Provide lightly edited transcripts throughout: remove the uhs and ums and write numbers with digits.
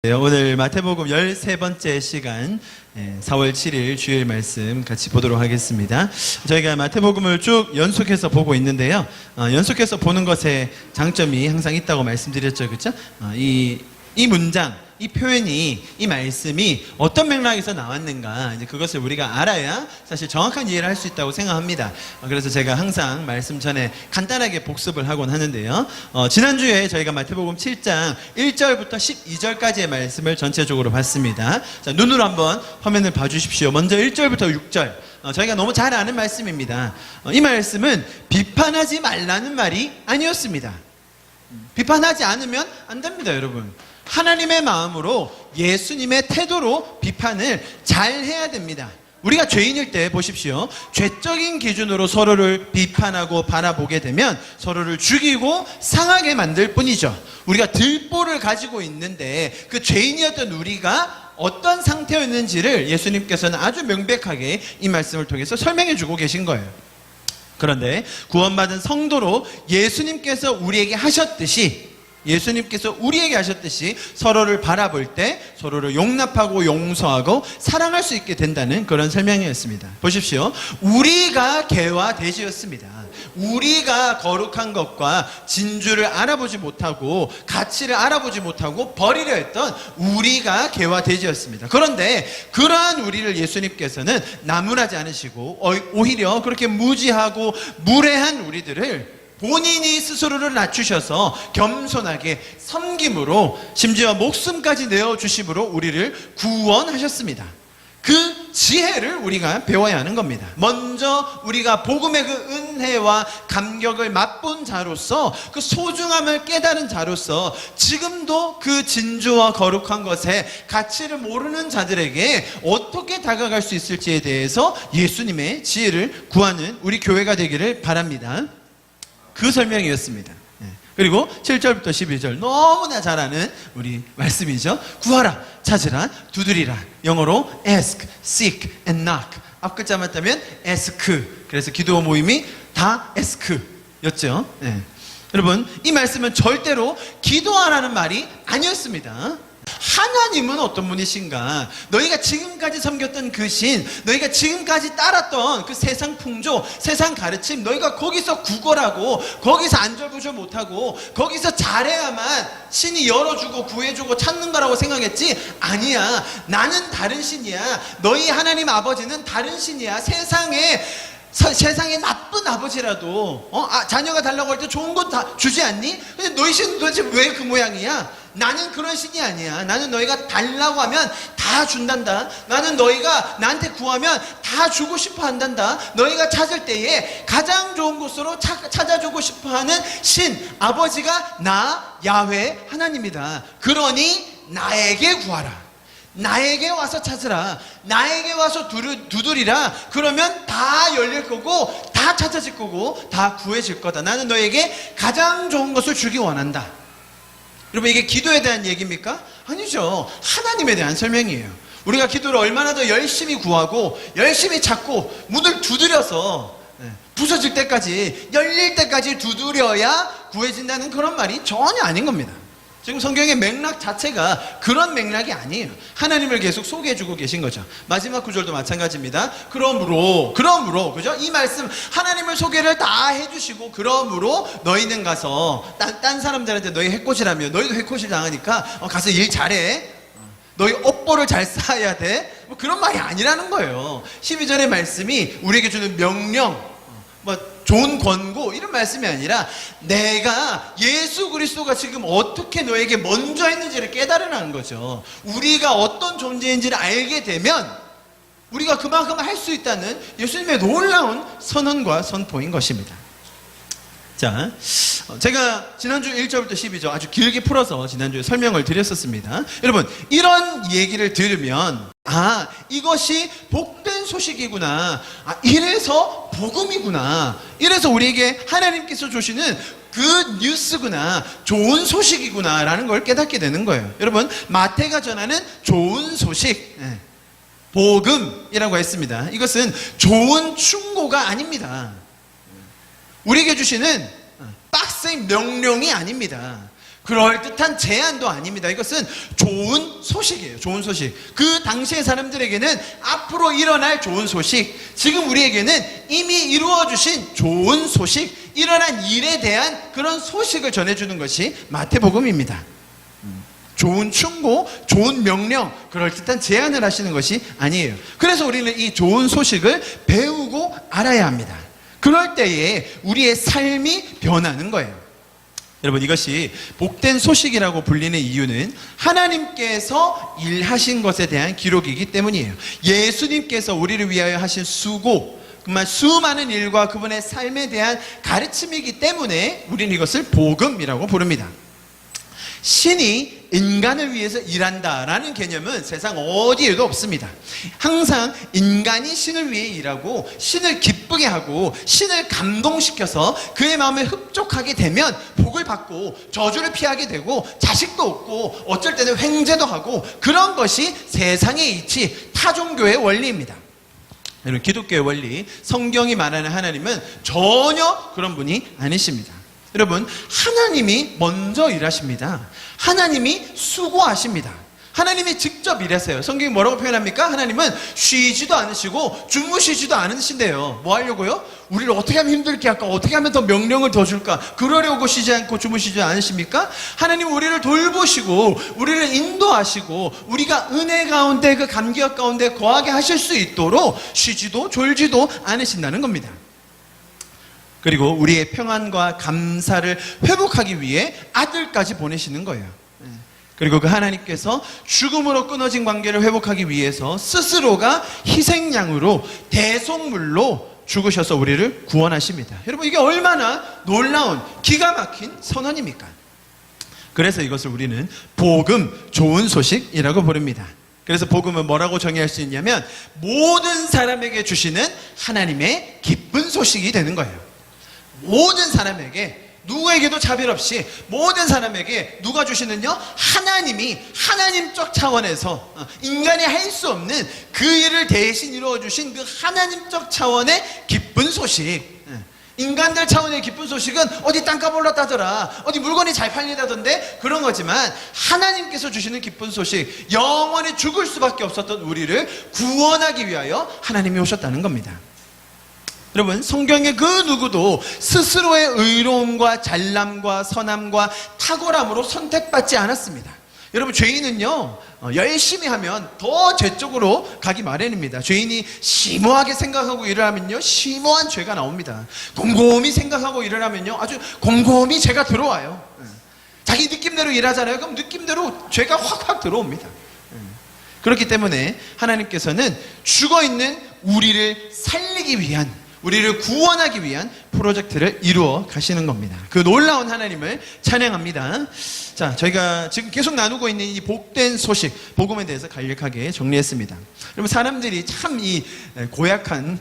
네, 오늘 마태복음 13번째 시간 4월 7일 주일 말씀 같이 보도록 하겠습니다. 저희가 마태복음을 쭉 연속해서 보고 있는데요. 연속해서 보는 것에 장점이 항상 있다고 말씀드렸죠. 그렇죠? 이 문장, 이 표현이, 이 말씀이 어떤 맥락에서 나왔는가, 이제 그것을 우리가 알아야 사실 정확한 이해를 할 수 있다고 생각합니다. 그래서 제가 항상 말씀 전에 간단하게 복습을 하곤 하는데요. 지난주에 저희가 마태복음 7장 1절부터 12절까지의 말씀을 전체적으로 봤습니다. 자, 눈으로 한번 화면을 봐주십시오. 먼저 1절부터 6절. 저희가 너무 잘 아는 말씀입니다. 이 말씀은 비판하지 말라는 말이 아니었습니다. 비판하지 않으면 안 됩니다, 여러분. 하나님의 마음으로, 예수님의 태도로 비판을 잘 해야 됩니다. 우리가 죄인일 때 보십시오. 죄적인 기준으로 서로를 비판하고 바라보게 되면 서로를 죽이고 상하게 만들 뿐이죠. 우리가 들보를 가지고 있는데 그 죄인이었던 우리가 어떤 상태였는지를 예수님께서는 아주 명백하게 이 말씀을 통해서 설명해 주고 계신 거예요. 그런데 구원받은 성도로 예수님께서 우리에게 하셨듯이 서로를 바라볼 때 서로를 용납하고 용서하고 사랑할 수 있게 된다는 그런 설명이었습니다. 보십시오. 우리가 개와 돼지였습니다. 우리가 거룩한 것과 진주를 알아보지 못하고 가치를 알아보지 못하고 버리려 했던 우리가 개와 돼지였습니다. 그런데 그러한 우리를 예수님께서는 나무라지 않으시고 오히려 그렇게 무지하고 무례한 우리들을 본인이 스스로를 낮추셔서 겸손하게 섬김으로 심지어 목숨까지 내어주심으로 우리를 구원하셨습니다. 그 지혜를 우리가 배워야 하는 겁니다. 먼저 우리가 복음의 그 은혜와 감격을 맛본 자로서, 그 소중함을 깨달은 자로서 지금도 그 진주와 거룩한 것의 가치를 모르는 자들에게 어떻게 다가갈 수 있을지에 대해서 예수님의 지혜를 구하는 우리 교회가 되기를 바랍니다. 그 설명이었습니다. 그리고 7절부터 12절 너무나 잘 아는 우리 말씀이죠. 구하라, 찾으라, 두드리라. 영어로 ask, seek, and knock. 앞 글자만 따면 ask. 그래서 기도 모임이 다 ask였죠. 여러분, 이 말씀은 절대로 기도하라는 말이 아니었습니다. 하나님은 어떤 분이신가? 너희가 지금까지 섬겼던 그 신, 너희가 지금까지 따랐던 그 세상 풍조, 세상 가르침, 너희가 거기서 구걸하고 거기서 안절부절 못하고 거기서 잘해야만 신이 열어주고 구해주고 찾는 거라고 생각했지? 아니야. 나는 다른 신이야. 너희 하나님 아버지는 다른 신이야. 세상에 나쁜 아버지라도 자녀가 달라고 할 때 좋은 것 다 주지 않니? 근데 너희 신은 도대체 왜 그 모양이야? 나는 그런 신이 아니야. 나는 너희가 달라고 하면 다 준단다. 나는 너희가 나한테 구하면 다 주고 싶어 한단다. 너희가 찾을 때에 가장 좋은 곳으로 찾아주고 싶어 하는 신, 아버지가 나 야훼 하나님이다. 그러니 나에게 구하라. 나에게 와서 찾으라. 나에게 와서 두드리라. 그러면 다 열릴 거고 다 찾아질 거고 다 구해질 거다. 나는 너에게 가장 좋은 것을 주기 원한다. 여러분, 이게 기도에 대한 얘기입니까? 아니죠. 하나님에 대한 설명이에요. 우리가 기도를 얼마나 더 열심히 구하고 열심히 찾고 문을 두드려서 부서질 때까지, 열릴 때까지 두드려야 구해진다는 그런 말이 전혀 아닌 겁니다. 지금 성경의 맥락 자체가 그런 맥락이 아니에요. 하나님을 계속 소개해주고 계신 거죠. 마지막 구절도 마찬가지입니다. 그러므로 그죠? 이 말씀 하나님을 소개를 다 해주시고, 그러므로 너희는 가서 딴 사람들한테 너희 해코지라며, 너희도 해코지 당하니까 가서 일 잘해. 너희 업보를 잘 쌓아야 돼. 뭐 그런 말이 아니라는 거예요. 12절의 말씀이 우리에게 주는 명령, 좋은 권고, 이런 말씀이 아니라 내가 예수 그리스도가 지금 어떻게 너에게 먼저 했는지를 깨달으라는 거죠. 우리가 어떤 존재인지를 알게 되면 우리가 그만큼 할 수 있다는 예수님의 놀라운 선언과 선포인 것입니다. 자, 제가 지난주 1절부터 12절 아주 길게 풀어서 지난주에 설명을 드렸었습니다. 여러분, 이런 얘기를 들으면 이것이 복된 소식이구나. 이래서 복음이구나. 이래서 우리에게 하나님께서 주시는 그 뉴스구나. 좋은 소식이구나 라는 걸 깨닫게 되는 거예요. 여러분, 마태가 전하는 좋은 소식, 복음이라고 했습니다. 이것은 좋은 충고가 아닙니다. 우리에게 주시는 빡센 명령이 아닙니다. 그럴듯한 제안도 아닙니다. 이것은 좋은 소식이에요. 좋은 소식. 그 당시의 사람들에게는 앞으로 일어날 좋은 소식, 지금 우리에게는 이미 이루어주신 좋은 소식, 일어난 일에 대한 그런 소식을 전해주는 것이 마태복음입니다. 좋은 충고, 좋은 명령, 그럴듯한 제안을 하시는 것이 아니에요. 그래서 우리는 이 좋은 소식을 배우고 알아야 합니다. 그럴 때에 우리의 삶이 변하는 거예요. 여러분, 이것이 복된 소식이라고 불리는 이유는 하나님께서 일하신 것에 대한 기록이기 때문이에요. 예수님께서 우리를 위하여 하신 수고, 정말 수많은 일과 그분의 삶에 대한 가르침이기 때문에 우리는 이것을 복음이라고 부릅니다. 신이 인간을 위해서 일한다라는 개념은 세상 어디에도 없습니다. 항상 인간이 신을 위해 일하고 신을 기쁘게 하고 신을 감동시켜서 그의 마음에 흡족하게 되면 복을 받고 저주를 피하게 되고 자식도 얻고 어쩔 때는 횡재도 하고, 그런 것이 세상의 이치, 타종교의 원리입니다. 여러분, 기독교의 원리, 성경이 말하는 하나님은 전혀 그런 분이 아니십니다. 여러분, 하나님이 먼저 일하십니다. 하나님이 수고하십니다. 하나님이 직접 일하세요. 성경이 뭐라고 표현합니까? 하나님은 쉬지도 않으시고 주무시지도 않으신대요. 뭐 하려고요? 우리를 어떻게 하면 힘들게 할까? 어떻게 하면 더 명령을 더 줄까? 그러려고 쉬지 않고 주무시지 않으십니까? 하나님은 우리를 돌보시고 우리를 인도하시고 우리가 은혜 가운데, 그 감격 가운데 거하게 하실 수 있도록 쉬지도 졸지도 않으신다는 겁니다. 그리고 우리의 평안과 감사를 회복하기 위해 아들까지 보내시는 거예요. 그리고 그 하나님께서 죽음으로 끊어진 관계를 회복하기 위해서 스스로가 희생양으로, 대속물로 죽으셔서 우리를 구원하십니다. 여러분, 이게 얼마나 놀라운 기가 막힌 선언입니까? 그래서 이것을 우리는 복음, 좋은 소식이라고 부릅니다. 그래서 복음은 뭐라고 정의할 수 있냐면 모든 사람에게 주시는 하나님의 기쁜 소식이 되는 거예요. 모든 사람에게, 누구에게도 차별 없이 모든 사람에게 누가 주시는요? 하나님이 하나님적 차원에서 인간이 할 수 없는 그 일을 대신 이루어주신 그 하나님적 차원의 기쁜 소식. 인간들 차원의 기쁜 소식은 어디 땅값 올랐다더라, 어디 물건이 잘 팔리다던데, 그런 거지만 하나님께서 주시는 기쁜 소식, 영원히 죽을 수밖에 없었던 우리를 구원하기 위하여 하나님이 오셨다는 겁니다. 여러분, 성경의 그 누구도 스스로의 의로움과 잘남과 선함과 탁월함으로 선택받지 않았습니다. 여러분, 죄인은요 열심히 하면 더 죄 쪽으로 가기 마련입니다. 죄인이 심오하게 생각하고 일을 하면요 심오한 죄가 나옵니다. 곰곰이 생각하고 일을 하면요 아주 곰곰이 죄가 들어와요. 자기 느낌대로 일하잖아요. 그럼 느낌대로 죄가 확확 들어옵니다. 그렇기 때문에 하나님께서는 죽어있는 우리를 살리기 위한, 우리를 구원하기 위한 프로젝트를 이루어 가시는 겁니다. 그 놀라운 하나님을 찬양합니다. 자, 저희가 지금 계속 나누고 있는 이 복된 소식, 복음에 대해서 간략하게 정리했습니다. 여러분, 사람들이 참 이 고약한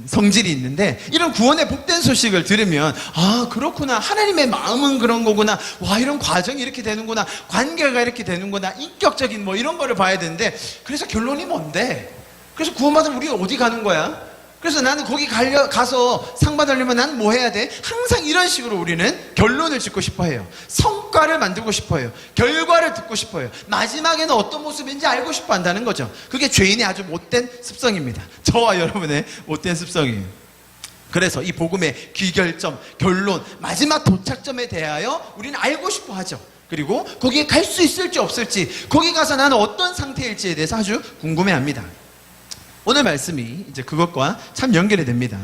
성질이 있는데, 이런 구원의 복된 소식을 들으면 아, 그렇구나, 하나님의 마음은 그런 거구나, 와, 이런 과정이 이렇게 되는구나, 관계가 이렇게 되는구나, 인격적인 뭐 이런 거를 봐야 되는데, 그래서 결론이 뭔데? 그래서 구원받으면 우리가 어디 가는 거야? 그래서 나는 거기 가서 상 받으려면 난 뭐 해야 돼? 항상 이런 식으로 우리는 결론을 짓고 싶어 해요. 성과를 만들고 싶어 해요. 결과를 듣고 싶어 해요. 마지막에는 어떤 모습인지 알고 싶어 한다는 거죠. 그게 죄인의 아주 못된 습성입니다. 저와 여러분의 못된 습성이에요. 그래서 이 복음의 귀결점, 결론, 마지막 도착점에 대하여 우리는 알고 싶어 하죠. 그리고 거기에 갈 수 있을지 없을지, 거기 가서 나는 어떤 상태일지에 대해서 아주 궁금해합니다. 오늘 말씀이 이제 그것과 참 연결이 됩니다.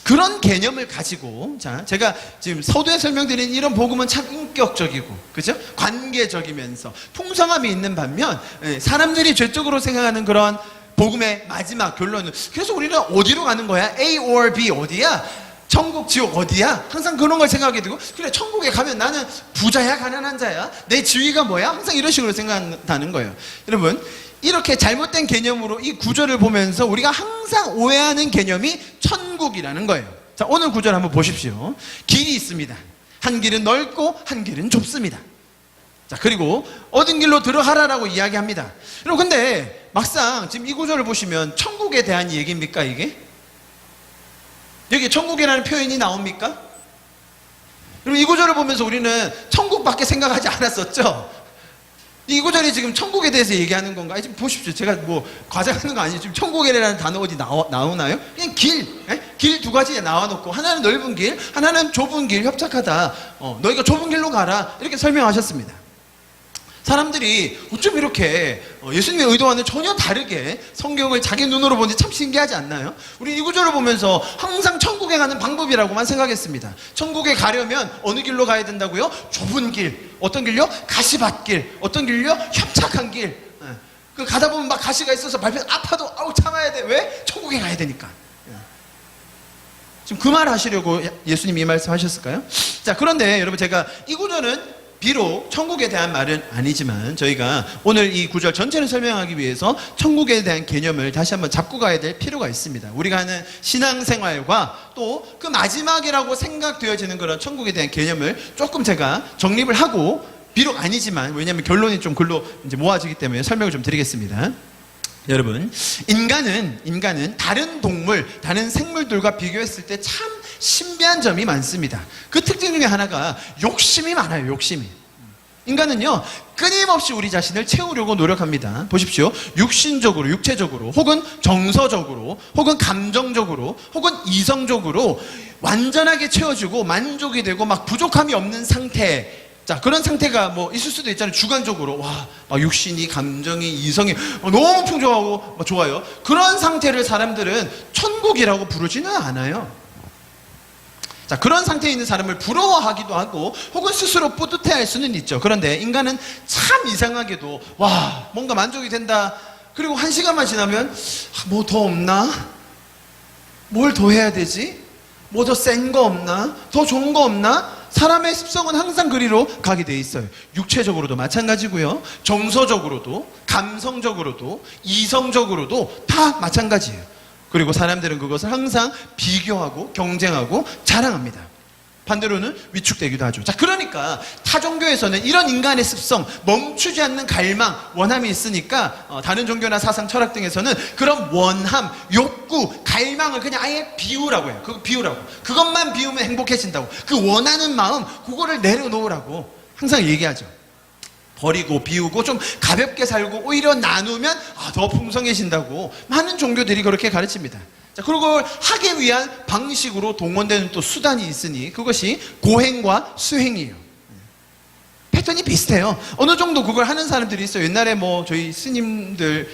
그런 개념을 가지고, 자, 제가 지금 서두에 설명드린 이런 복음은 참 인격적이고, 그죠? 관계적이면서 풍성함이 있는 반면, 사람들이 죄적으로 생각하는 그런 복음의 마지막 결론은, 그래서 우리는 어디로 가는 거야? A or B 어디야? 천국, 지옥 어디야? 항상 그런 걸 생각하게 되고, 그래, 천국에 가면 나는 부자야, 가난한 자야? 내 지위가 뭐야? 항상 이런 식으로 생각한다는 거예요. 여러분, 이렇게 잘못된 개념으로 이 구절을 보면서 우리가 항상 오해하는 개념이 천국이라는 거예요. 자, 오늘 구절 한번 보십시오. 길이 있습니다. 한 길은 넓고 한 길은 좁습니다. 자, 그리고 어딘 길로 들어가라라고 이야기합니다. 여러분, 근데 막상 지금 이 구절을 보시면 천국에 대한 얘기입니까, 이게? 여기 천국이라는 표현이 나옵니까? 여러분 이 구절을 보면서 우리는 천국밖에 생각하지 않았었죠? 이 구절이 지금 천국에 대해서 얘기하는 건가? 지금 보십시오. 제가 뭐 과장하는 거 아니에요. 지금 천국이라는 단어 어디 나오나요? 그냥 길 두 가지에 나와놓고 하나는 넓은 길, 하나는 좁은 길, 협착하다. 너희가 좁은 길로 가라 이렇게 설명하셨습니다. 사람들이 어쩜 이렇게 예수님의 의도와는 전혀 다르게 성경을 자기 눈으로 보는지 참 신기하지 않나요? 우리 이 구절을 보면서 항상 천국에 가는 방법이라고만 생각했습니다. 천국에 가려면 어느 길로 가야 된다고요? 좁은 길. 어떤 길요? 가시밭길. 어떤 길요? 협착한 길. 그 가다 보면 막 가시가 있어서 발표 아파도 아우 참아야 돼. 왜? 천국에 가야 되니까. 지금 그 말 하시려고 예수님이 이 말씀 하셨을까요? 자, 그런데 여러분 제가 이 구절은 비록 천국에 대한 말은 아니지만 저희가 오늘 이 구절 전체를 설명하기 위해서 천국에 대한 개념을 다시 한번 잡고 가야 될 필요가 있습니다. 우리가 하는 신앙생활과 또 그 마지막이라고 생각되어지는 그런 천국에 대한 개념을 조금 제가 정립을 하고, 비록 아니지만 왜냐하면 결론이 좀 글로 이제 모아지기 때문에 설명을 좀 드리겠습니다. 여러분, 인간은 다른 동물, 다른 생물들과 비교했을 때 참 신비한 점이 많습니다. 그 특징 중에 하나가 욕심이 많아요. 욕심이. 인간은요 끊임없이 우리 자신을 채우려고 노력합니다. 보십시오. 육신적으로, 육체적으로, 혹은 정서적으로, 혹은 감정적으로, 혹은 이성적으로 완전하게 채워주고 만족이 되고 막 부족함이 없는 상태. 자, 그런 상태가 뭐 있을 수도 있잖아요. 주관적으로 막 육신이, 감정이, 이성이 너무 풍족하고 좋아요. 그런 상태를 사람들은 천국이라고 부르지는 않아요. 자, 그런 상태에 있는 사람을 부러워하기도 하고 혹은 스스로 뿌듯해할 수는 있죠. 그런데 인간은 참 이상하게도 뭔가 만족이 된다. 그리고 1시간만 지나면 뭐 더 없나? 뭘 더 해야 되지? 뭐 더 센 거 없나? 더 좋은 거 없나? 사람의 습성은 항상 그리로 가게 돼 있어요. 육체적으로도 마찬가지고요. 정서적으로도, 감성적으로도, 이성적으로도 다 마찬가지예요. 그리고 사람들은 그것을 항상 비교하고 경쟁하고 자랑합니다. 반대로는 위축되기도 하죠. 자, 그러니까 타 종교에서는 이런 인간의 습성, 멈추지 않는 갈망, 원함이 있으니까 다른 종교나 사상, 철학 등에서는 그런 원함, 욕구, 갈망을 그냥 아예 비우라고 해요. 그거 비우라고. 그것만 비우면 행복해진다고. 그 원하는 마음, 그거를 내려놓으라고 항상 얘기하죠. 버리고 비우고 좀 가볍게 살고 오히려 나누면 더 풍성해진다고 많은 종교들이 그렇게 가르칩니다. 자, 그걸 하기 위한 방식으로 동원되는 또 수단이 있으니 그것이 고행과 수행이에요. 패턴이 비슷해요. 어느 정도 그걸 하는 사람들이 있어요. 옛날에 뭐 저희 스님들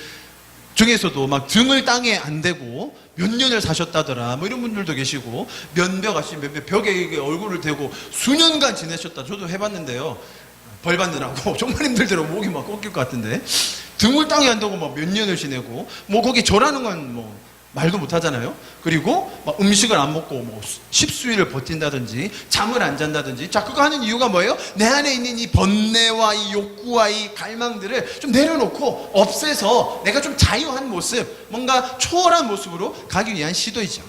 중에서도 막 등을 땅에 안 대고 몇 년을 사셨다더라 뭐 이런 분들도 계시고, 면벽 아시죠? 면벽 벽에 얼굴을 대고 수년간 지내셨다. 저도 해봤는데요. 벌 받느라고 정말 힘들더라고. 목이 막 꺾일 것 같은데 등을 땅에 안 대고 막 몇 년을 지내고, 뭐 거기 절하는 건 뭐 말도 못 하잖아요. 그리고 막 음식을 안 먹고 뭐 십수일을 버틴다든지 잠을 안 잔다든지. 자, 그거 하는 이유가 뭐예요? 내 안에 있는 이 번뇌와 이 욕구와 이 갈망들을 좀 내려놓고 없애서 내가 좀 자유한 모습, 뭔가 초월한 모습으로 가기 위한 시도이죠.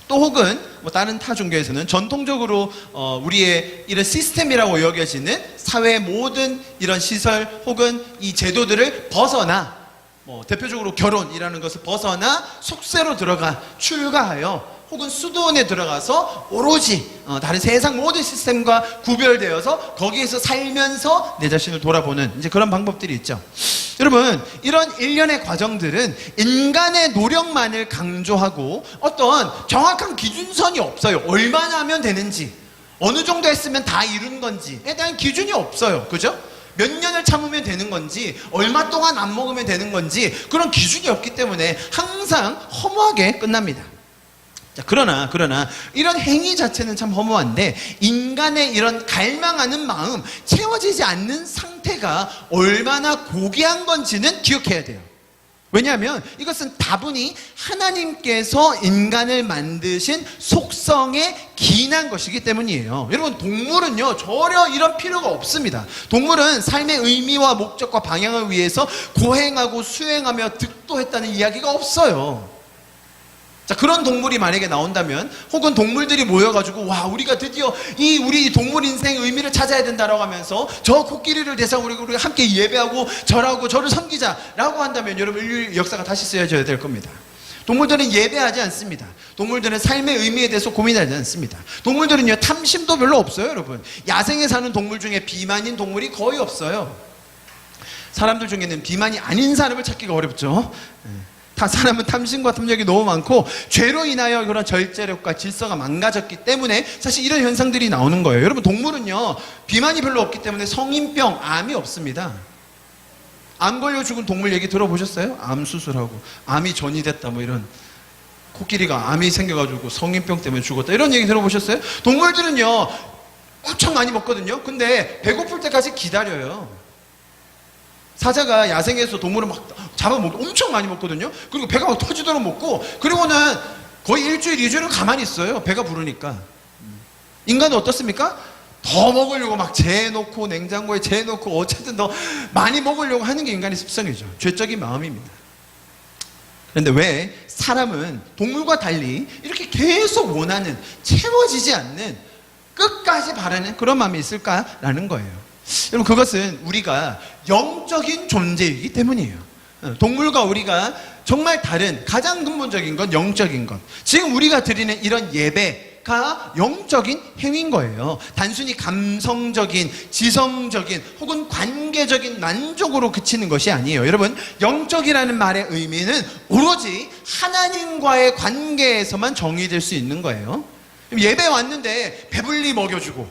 또 혹은 뭐 다른 타 종교에서는 전통적으로 우리의 이런 시스템이라고 여겨지는 사회의 모든 이런 시설 혹은 이 제도들을 벗어나, 뭐 대표적으로 결혼이라는 것을 벗어나 속세로 들어가 출가하여 혹은 수도원에 들어가서 오로지 다른 세상 모든 시스템과 구별되어서 거기에서 살면서 내 자신을 돌아보는 이제 그런 방법들이 있죠. 여러분, 이런 일련의 과정들은 인간의 노력만을 강조하고 어떤 정확한 기준선이 없어요. 얼마나 하면 되는지, 어느 정도 했으면 다 이룬 건지에 대한 기준이 없어요. 그죠? 몇 년을 참으면 되는 건지, 얼마 동안 안 먹으면 되는 건지 그런 기준이 없기 때문에 항상 허무하게 끝납니다. 자, 그러나 이런 행위 자체는 참 허무한데 인간의 이런 갈망하는 마음, 채워지지 않는 상태가 얼마나 고귀한 건지는 기억해야 돼요. 왜냐하면 이것은 다분히 하나님께서 인간을 만드신 속성에 기인한 것이기 때문이에요. 여러분, 동물은요 전혀 이런 필요가 없습니다. 동물은 삶의 의미와 목적과 방향을 위해서 고행하고 수행하며 득도했다는 이야기가 없어요. 자, 그런 동물이 만약에 나온다면, 혹은 동물들이 모여가지고 우리가 드디어 우리 동물 인생의 의미를 찾아야 된다라고 하면서 저 코끼리를 대상으로 우리가 함께 예배하고 절하고 저를 섬기자라고 한다면 여러분, 인류 역사가 다시 쓰여져야 될 겁니다. 동물들은 예배하지 않습니다. 동물들은 삶의 의미에 대해서 고민하지 않습니다. 동물들은요, 탐심도 별로 없어요, 여러분. 야생에 사는 동물 중에 비만인 동물이 거의 없어요. 사람들 중에는 비만이 아닌 사람을 찾기가 어렵죠. 사람은 탐심과 탐욕이 너무 많고 죄로 인하여 그런 절제력과 질서가 망가졌기 때문에 사실 이런 현상들이 나오는 거예요. 여러분, 동물은요, 비만이 별로 없기 때문에 성인병, 암이 없습니다. 암 걸려 죽은 동물 얘기 들어보셨어요? 암 수술하고 암이 전이됐다 뭐 이런, 코끼리가 암이 생겨가지고 성인병 때문에 죽었다 이런 얘기 들어보셨어요? 동물들은요 엄청 많이 먹거든요. 근데 배고플 때까지 기다려요. 사자가 야생에서 동물을 막 잡아먹고 엄청 많이 먹거든요. 그리고 배가 막 터지도록 먹고, 그리고는 거의 일주일, 2주일은 가만히 있어요. 배가 부르니까. 인간은 어떻습니까? 더 먹으려고 막 재놓고, 냉장고에 재놓고, 어쨌든 더 많이 먹으려고 하는 게 인간의 습성이죠. 죄적인 마음입니다. 그런데 왜 사람은 동물과 달리 이렇게 계속 원하는, 채워지지 않는, 끝까지 바라는 그런 마음이 있을까라는 거예요. 여러분, 그것은 우리가 영적인 존재이기 때문이에요. 동물과 우리가 정말 다른 가장 근본적인 건 영적인 것. 지금 우리가 드리는 이런 예배가 영적인 행위인 거예요. 단순히 감성적인, 지성적인 혹은 관계적인 만족으로 그치는 것이 아니에요. 여러분, 영적이라는 말의 의미는 오로지 하나님과의 관계에서만 정의될 수 있는 거예요. 예배 왔는데 배불리 먹여주고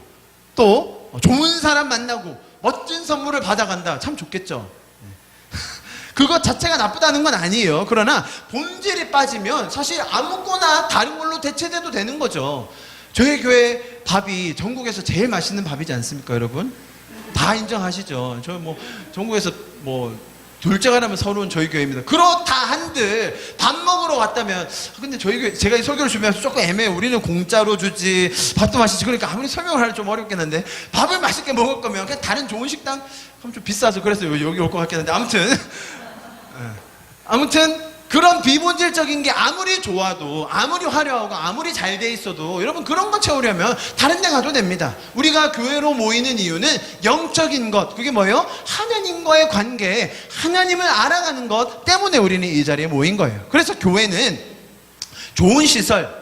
또 좋은 사람 만나고 멋진 선물을 받아간다. 참 좋겠죠. 그것 자체가 나쁘다는 건 아니에요. 그러나 본질이 빠지면 사실 아무거나 다른 걸로 대체돼도 되는 거죠. 저희 교회 밥이 전국에서 제일 맛있는 밥이지 않습니까, 여러분? 다 인정하시죠. 저 뭐 전국에서 뭐 둘째가 라면 서러운 저희 교회입니다. 그렇다 한들 밥 먹으러 왔다면, 근데 저희 교회, 제가 이 설교를 준비해서 조금 애매해요. 우리는 공짜로 주지, 밥도 맛있지. 그러니까 아무리 설명을 하면 좀 어렵겠는데, 밥을 맛있게 먹을 거면 그냥 다른 좋은 식당 하면 좀 비싸서 그래서 여기 올 것 같겠는데, 아무튼 그런 비본질적인 게 아무리 좋아도, 아무리 화려하고 아무리 잘 돼 있어도 여러분, 그런 거 채우려면 다른 데 가도 됩니다. 우리가 교회로 모이는 이유는 영적인 것, 그게 뭐예요? 하나님과의 관계, 하나님을 알아가는 것 때문에 우리는 이 자리에 모인 거예요. 그래서 교회는 좋은 시설,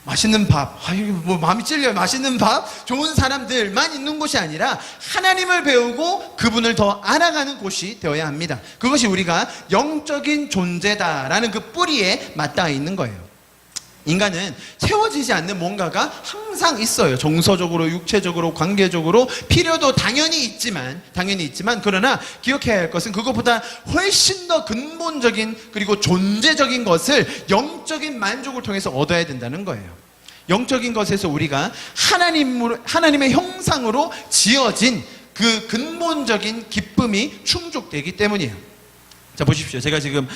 맛있는 밥, 뭐 마음이 찔려요. 맛있는 밥, 좋은 사람들만 있는 곳이 아니라 하나님을 배우고 그분을 더 알아가는 곳이 되어야 합니다. 그것이 우리가 영적인 존재다라는 그 뿌리에 맞닿아 있는 거예요. 인간은 채워지지 않는 뭔가가 항상 있어요. 정서적으로, 육체적으로, 관계적으로 필요도 당연히 있지만 그러나 기억해야 할 것은 그것보다 훨씬 더 근본적인, 그리고 존재적인 것을 영적인 만족을 통해서 얻어야 된다는 거예요. 영적인 것에서 우리가 하나님의 형상으로 지어진 그 근본적인 기쁨이 충족되기 때문이에요. 자, 보십시오. 제가 지금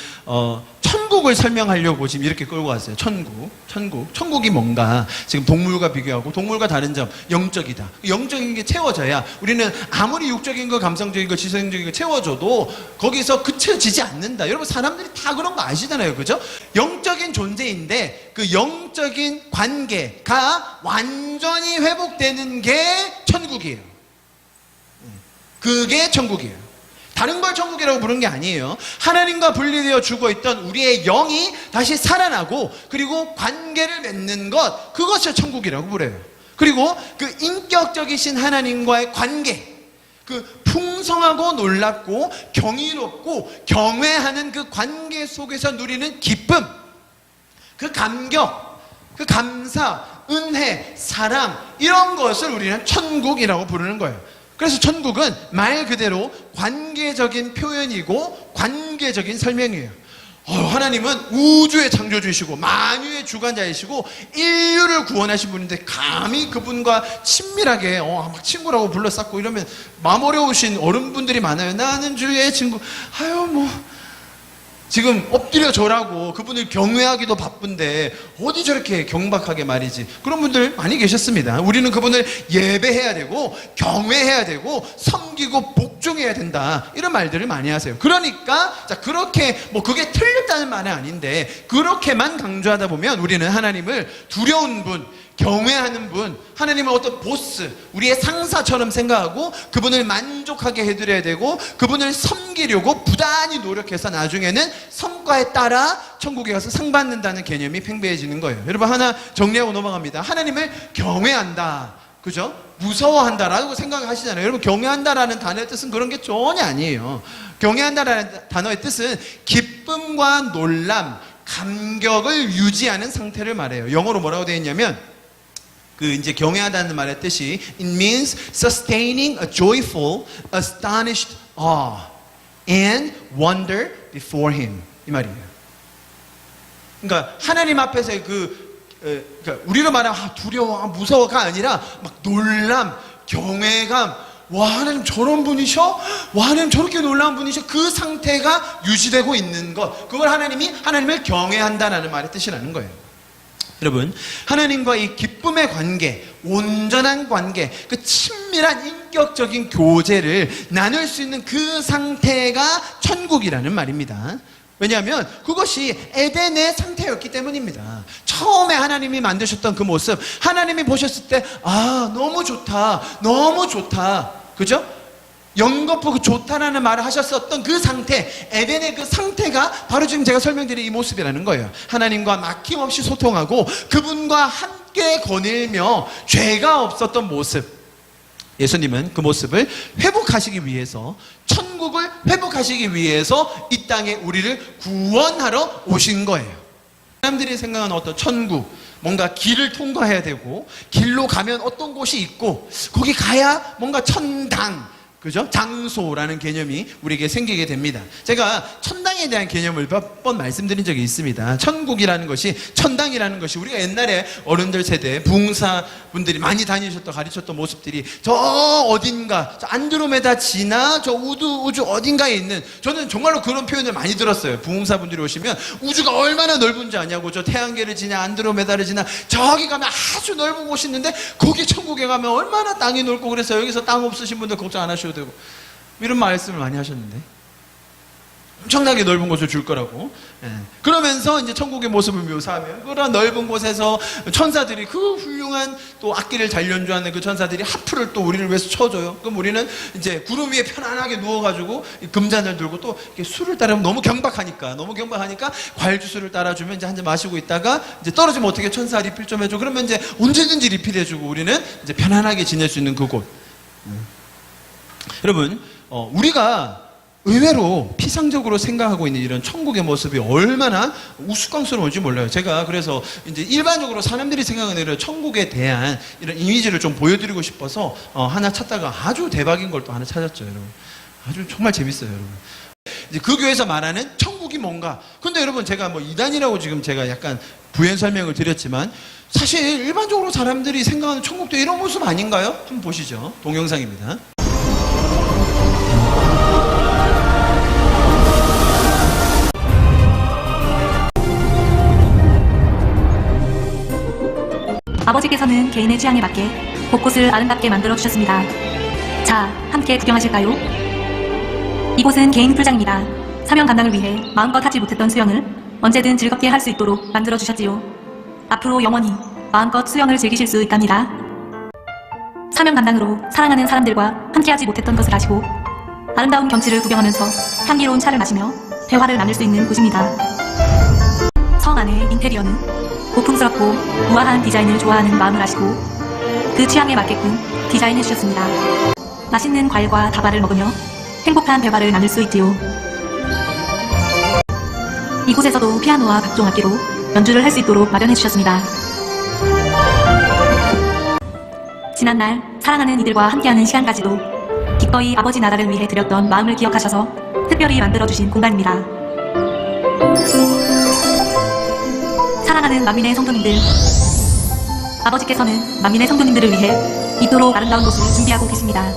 천국을 설명하려고 지금 이렇게 끌고 왔어요. 천국이 뭔가, 지금 동물과 비교하고 동물과 다른 점, 영적이다. 영적인 게 채워져야, 우리는 아무리 육적인 거, 감성적인 거, 지성적인 거 채워줘도 거기서 그쳐지지 않는다. 여러분, 사람들이 다 그런 거 아시잖아요, 그죠? 영적인 존재인데 그 영적인 관계가 완전히 회복되는 게 천국이에요. 그게 천국이에요. 다른 걸 천국이라고 부르는 게 아니에요. 하나님과 분리되어 죽어있던 우리의 영이 다시 살아나고, 그리고 관계를 맺는 것, 그것을 천국이라고 부르요. 그리고 그 인격적이신 하나님과의 관계, 그 풍성하고 놀랍고 경이롭고 경외하는 그 관계 속에서 누리는 기쁨, 그 감격, 그 감사, 은혜, 사랑, 이런 것을 우리는 천국이라고 부르는 거예요. 그래서 천국은 말 그대로 관계적인 표현이고 관계적인 설명이에요. 하나님은 우주의 창조주이시고 만유의 주관자이시고 인류를 구원하신 분인데, 감히 그분과 친밀하게 막 친구라고 불러쌌고 이러면 마음 어려우신 어른분들이 많아요. 나는 주의 친구, 지금 엎드려 절하고 그분을 경외하기도 바쁜데 어디 저렇게 경박하게 말이지. 그런 분들 많이 계셨습니다. 우리는 그분을 예배해야 되고 경외해야 되고 섬기고 복종해야 된다, 이런 말들을 많이 하세요. 그러니까 그렇게 그게 틀릴 했다는 말은 아닌데 그렇게만 강조하다 보면 우리는 하나님을 두려운 분, 경외하는 분, 하나님을 어떤 보스, 우리의 상사처럼 생각하고 그분을 만족하게 해드려야 되고 그분을 섬기려고 부단히 노력해서 나중에는 성과에 따라 천국에 가서 상 받는다는 개념이 팽배해지는 거예요. 여러분 하나 정리하고 넘어갑니다. 하나님을 경외한다, 그죠? 무서워한다라고 생각하시잖아요. 여러분 경외한다라는 단어의 뜻은 그런 게 전혀 아니에요. 경외한다라는 단어의 뜻은 기쁨과 놀람, 감격을 유지하는 상태를 말해요. 영어로 뭐라고 되어 있냐면 이제 경외하다는 말의 뜻이 it means sustaining a joyful, astonished awe and wonder before him. 이 말이에요. 그러니까 하나님 앞에서 그러니까 우리로 말하면 두려워, 무서워가 아니라 막 놀람, 경외감, 와 하나님 저런 분이셔? 와 하나님 저렇게 놀라운 분이셔? 그 상태가 유지되고 있는 것, 그걸 하나님을 경외한다라는 말의 뜻이라는 거예요. 여러분 하나님과 이 기쁨의 관계, 온전한 관계, 그 친밀한 인격적인 교제를 나눌 수 있는 그 상태가 천국이라는 말입니다. 왜냐하면 그것이 에덴의 상태였기 때문입니다. 처음에 하나님이 만드셨던 그 모습, 하나님이 보셨을 때 너무 좋다, 너무 좋다, 그죠? 영겁고 좋다라는 말을 하셨었던 그 상태, 에덴의 그 상태가 바로 지금 제가 설명드린 이 모습이라는 거예요. 하나님과 막힘없이 소통하고 그분과 함께 거닐며 죄가 없었던 모습. 예수님은 그 모습을 회복하시기 위해서, 천국을 회복하시기 위해서 이 땅에 우리를 구원하러 오신 거예요. 사람들이 생각하는 어떤 천국, 뭔가 길을 통과해야 되고 길로 가면 어떤 곳이 있고 거기 가야 뭔가 천당, 그죠? 장소라는 개념이 우리에게 생기게 됩니다. 제가 천당에 대한 개념을 몇 번 말씀드린 적이 있습니다. 천국이라는 것이, 천당이라는 것이 우리가 옛날에 어른들 세대 부흥사분들이 많이 다니셨던, 가르쳤던 모습들이 저 어딘가, 저 안드로메다 지나 저 우주 어딘가에 있는, 저는 정말로 그런 표현을 많이 들었어요. 부흥사분들이 오시면 우주가 얼마나 넓은지 아냐고, 저 태양계를 지나 안드로메다를 지나 저기 가면 아주 넓은 곳이 있는데 거기 천국에 가면 얼마나 땅이 넓고, 그래서 여기서 땅 없으신 분들 걱정 안 하셔도 되고, 이런 말씀을 많이 하셨는데 엄청나게 넓은 곳을 줄 거라고. 그러면서 이제 천국의 모습을 묘사하면 그런 넓은 곳에서 천사들이, 그 훌륭한 또 악기를 잘 연주하는 그 천사들이 하프를 또 우리를 위해서 쳐줘요. 그럼 우리는 이제 구름 위에 편안하게 누워가지고 금잔을 들고 또 이렇게 술을 따르면 너무 경박하니까 과일 주스를 따라주면 이제 한 잔 마시고 있다가 이제 떨어지면 어떻게, 천사 리필 좀 해줘. 그러면 이제 언제든지 리필해주고 우리는 이제 편안하게 지낼 수 있는 그곳. 여러분 우리가 의외로 피상적으로 생각하고 있는 이런 천국의 모습이 얼마나 우스꽝스러운지 몰라요. 제가 그래서 이제 일반적으로 사람들이 생각하는 이런 천국에 대한 이런 이미지를 좀 보여드리고 싶어서 하나 찾다가 아주 대박인 걸 또 하나 찾았죠, 여러분. 아주 정말 재밌어요, 여러분. 이제 그 교회에서 말하는 천국이 뭔가. 근데 여러분 제가 뭐 이단이라고 지금 제가 약간 부연 설명을 드렸지만 사실 일반적으로 사람들이 생각하는 천국도 이런 모습 아닌가요? 한번 보시죠. 동영상입니다. 아버지께서는 개인의 취향에 맞게 곳곳을 아름답게 만들어 주셨습니다. 자, 함께 구경하실까요? 이곳은 개인 풀장입니다. 사명 감당을 위해 마음껏 하지 못했던 수영을 언제든 즐겁게 할 수 있도록 만들어 주셨지요. 앞으로 영원히 마음껏 수영을 즐기실 수 있답니다. 사명 감당으로 사랑하는 사람들과 함께하지 못했던 것을 아시고 아름다운 경치를 구경하면서 향기로운 차를 마시며 대화를 나눌 수 있는 곳입니다. 성 안의 인테리어는 고풍스럽고 우아한 디자인을 좋아하는 마음을 아시고 그 취향에 맞게끔 디자인해 주셨습니다. 맛있는 과일과 다발을 먹으며 행복한 대화를 나눌 수 있지요. 이곳에서도 피아노와 각종 악기로 연주를 할 수 있도록 마련해 주셨습니다. 지난날 사랑하는 이들과 함께하는 시간까지도 기꺼이 아버지 나라를 위해 드렸던 마음을 기억하셔서 특별히 만들어주신 공간입니다. 사랑하는 만민의 성도님들, 아버지께서는 만민의 성도님들을 위해 이토록 아름다운 곳을 준비하고 계십니다.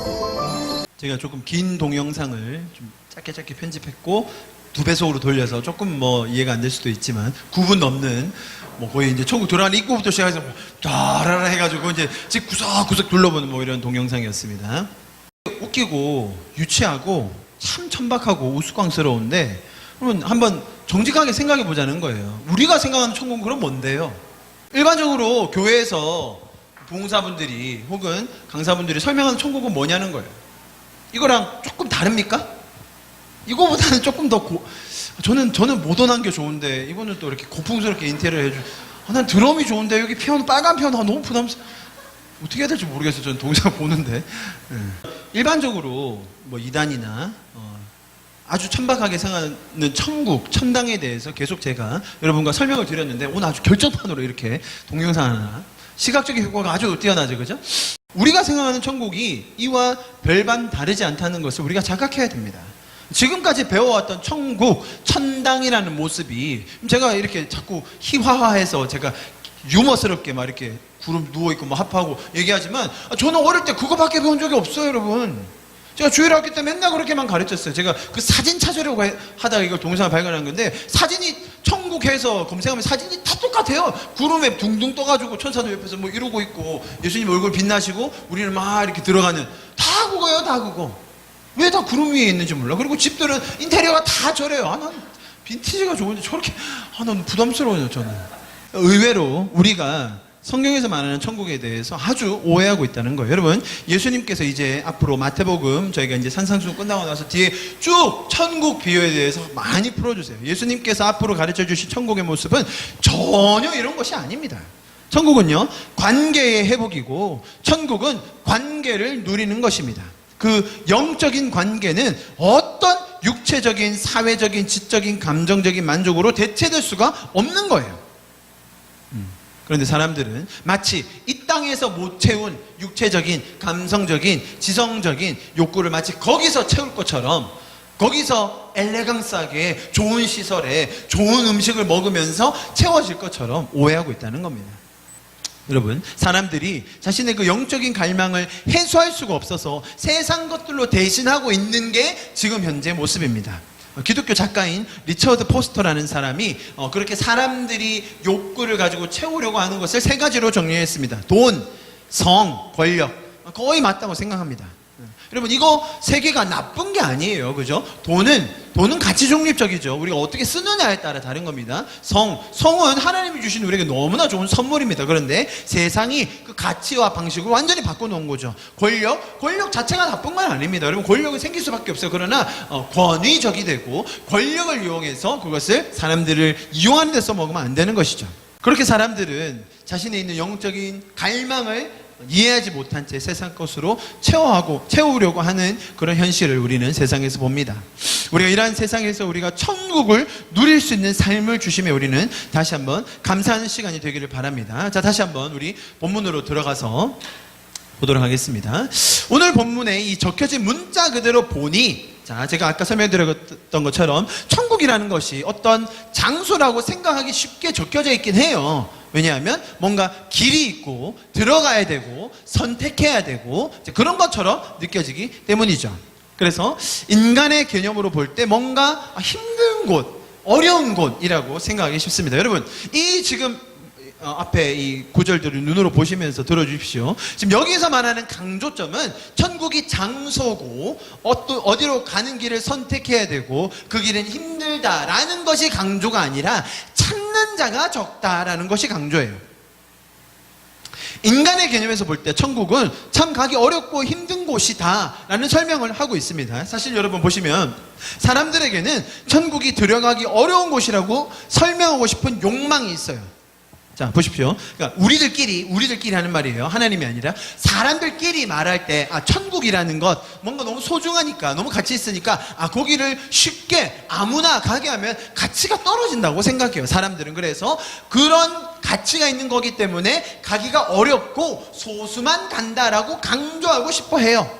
제가 조금 긴 동영상을 좀 짧게 편집했고 2배속으로 돌려서 조금 뭐 이해가 안 될 수도 있지만 9분 넘는 뭐 거의 이제 천국 들어가는 입구부터 시작해서 따라라 해가지고 이제 구석구석 둘러보는 뭐 이런 동영상이었습니다. 웃기고 유치하고 참 천박하고 우스꽝스러운데 그러면 한번 정직하게 생각해 보자는 거예요. 우리가 생각하는 천국은 그럼 뭔데요? 일반적으로 교회에서 봉사분들이 혹은 강사분들이 설명하는 천국은 뭐냐는 거예요. 이거랑 조금 다릅니까? 이거보다는 조금 더 저는 모던한 게 좋은데 이거는 또 이렇게 고풍스럽게 인테리어 해줘. 난 드럼이 좋은데 여기 피아노 빨간 피아노 너무 부담스러워. 어떻게 해야 될지 모르겠어요. 저는 동영상 보는데. 일반적으로 뭐 이단이나 아주 천박하게 생각하는 천국, 천당에 대해서 계속 제가 여러분과 설명을 드렸는데 오늘 아주 결정판으로 이렇게 동영상 하나, 시각적인 효과가 아주 뛰어나죠, 그죠? 우리가 생각하는 천국이 이와 별반 다르지 않다는 것을 우리가 자각해야 됩니다. 지금까지 배워왔던 천국, 천당이라는 모습이 제가 이렇게 자꾸 희화화해서 제가 유머스럽게 막 이렇게 구름 누워있고 뭐 합하고 얘기하지만 저는 어릴 때 그거밖에 배운 적이 없어요, 여러분. 제가 주일학교 때 맨날 그렇게만 가르쳤어요. 제가 그 사진 찾으려고 하다가 이걸 동영상을 발견한 건데 사진이 천국에서 검색하면 사진이 다 똑같아요. 구름에 둥둥 떠가지고 천사도 옆에서 뭐 이러고 있고 예수님 얼굴 빛나시고 우리는 막 이렇게 들어가는 다 그거예요, 다 그거. 왜 다 구름 위에 있는지 몰라. 그리고 집들은 인테리어가 다 저래요. 난 빈티지가 좋은데 저렇게 난 부담스러워요, 저는. 의외로 우리가 성경에서 말하는 천국에 대해서 아주 오해하고 있다는 거예요. 여러분, 예수님께서 이제 앞으로 마태복음 저희가 이제 산상수훈 끝나고 나서 뒤에 쭉 천국 비유에 대해서 많이 풀어주세요. 예수님께서 앞으로 가르쳐 주실 천국의 모습은 전혀 이런 것이 아닙니다. 천국은요, 관계의 회복이고 천국은 관계를 누리는 것입니다. 그 영적인 관계는 어떤 육체적인, 사회적인, 지적인, 감정적인 만족으로 대체될 수가 없는 거예요. 그런데 사람들은 마치 이 땅에서 못 채운 육체적인, 감성적인, 지성적인 욕구를 마치 거기서 채울 것처럼 거기서 엘레강스하게 좋은 시설에 좋은 음식을 먹으면서 채워질 것처럼 오해하고 있다는 겁니다. 여러분, 사람들이 자신의 그 영적인 갈망을 해소할 수가 없어서 세상 것들로 대신하고 있는 게 지금 현재 모습입니다. 기독교 작가인 리처드 포스터라는 사람이 그렇게 사람들이 욕구를 가지고 채우려고 하는 것을 세 가지로 정리했습니다. 돈, 성, 권력. 거의 맞다고 생각합니다. 여러분, 이거 세 개가 나쁜 게 아니에요. 그죠? 돈은 가치 중립적이죠. 우리가 어떻게 쓰느냐에 따라 다른 겁니다. 성은 하나님이 주신 우리에게 너무나 좋은 선물입니다. 그런데 세상이 그 가치와 방식을 완전히 바꿔놓은 거죠. 권력 자체가 나쁜 건 아닙니다. 여러분, 권력은 생길 수밖에 없어요. 그러나 권위적이 되고 권력을 이용해서 그것을 사람들을 이용하는 데 써먹으면 안 되는 것이죠. 그렇게 사람들은 자신에 있는 영적인 갈망을 이해하지 못한 채 세상 것으로 채우려고 하는 그런 현실을 우리는 세상에서 봅니다. 우리가 이러한 세상에서 우리가 천국을 누릴 수 있는 삶을 주심에 우리는 다시 한번 감사하는 시간이 되기를 바랍니다. 자, 다시 한번 우리 본문으로 들어가서 보도록 하겠습니다. 오늘 본문에 이 적혀진 문자 그대로 보니, 자, 제가 아까 설명드렸던 것처럼 천국이라는 것이 어떤 장소라고 생각하기 쉽게 적혀져 있긴 해요. 왜냐하면 뭔가 길이 있고 들어가야 되고 선택해야 되고 그런 것처럼 느껴지기 때문이죠. 그래서 인간의 개념으로 볼 때 뭔가 힘든 곳, 어려운 곳이라고 생각하기 쉽습니다. 여러분, 이 지금 앞에 이 구절들을 눈으로 보시면서 들어주십시오. 지금 여기서 말하는 강조점은 천국이 장소고 어디로 가는 길을 선택해야 되고 그 길은 힘들다라는 것이 강조가 아니라 찾는 자가 적다라는 것이 강조예요. 인간의 개념에서 볼 때 천국은 참 가기 어렵고 힘든 곳이다 라는 설명을 하고 있습니다. 사실 여러분 보시면 사람들에게는 천국이 들어가기 어려운 곳이라고 설명하고 싶은 욕망이 있어요. 자, 보십시오. 그러니까 우리들끼리 하는 말이에요. 하나님이 아니라 사람들끼리 말할 때 천국이라는 것 뭔가 너무 소중하니까 너무 가치 있으니까 거기를 쉽게 아무나 가게 하면 가치가 떨어진다고 생각해요. 사람들은. 그래서 그런 가치가 있는 거기 때문에 가기가 어렵고 소수만 간다라고 강조하고 싶어 해요.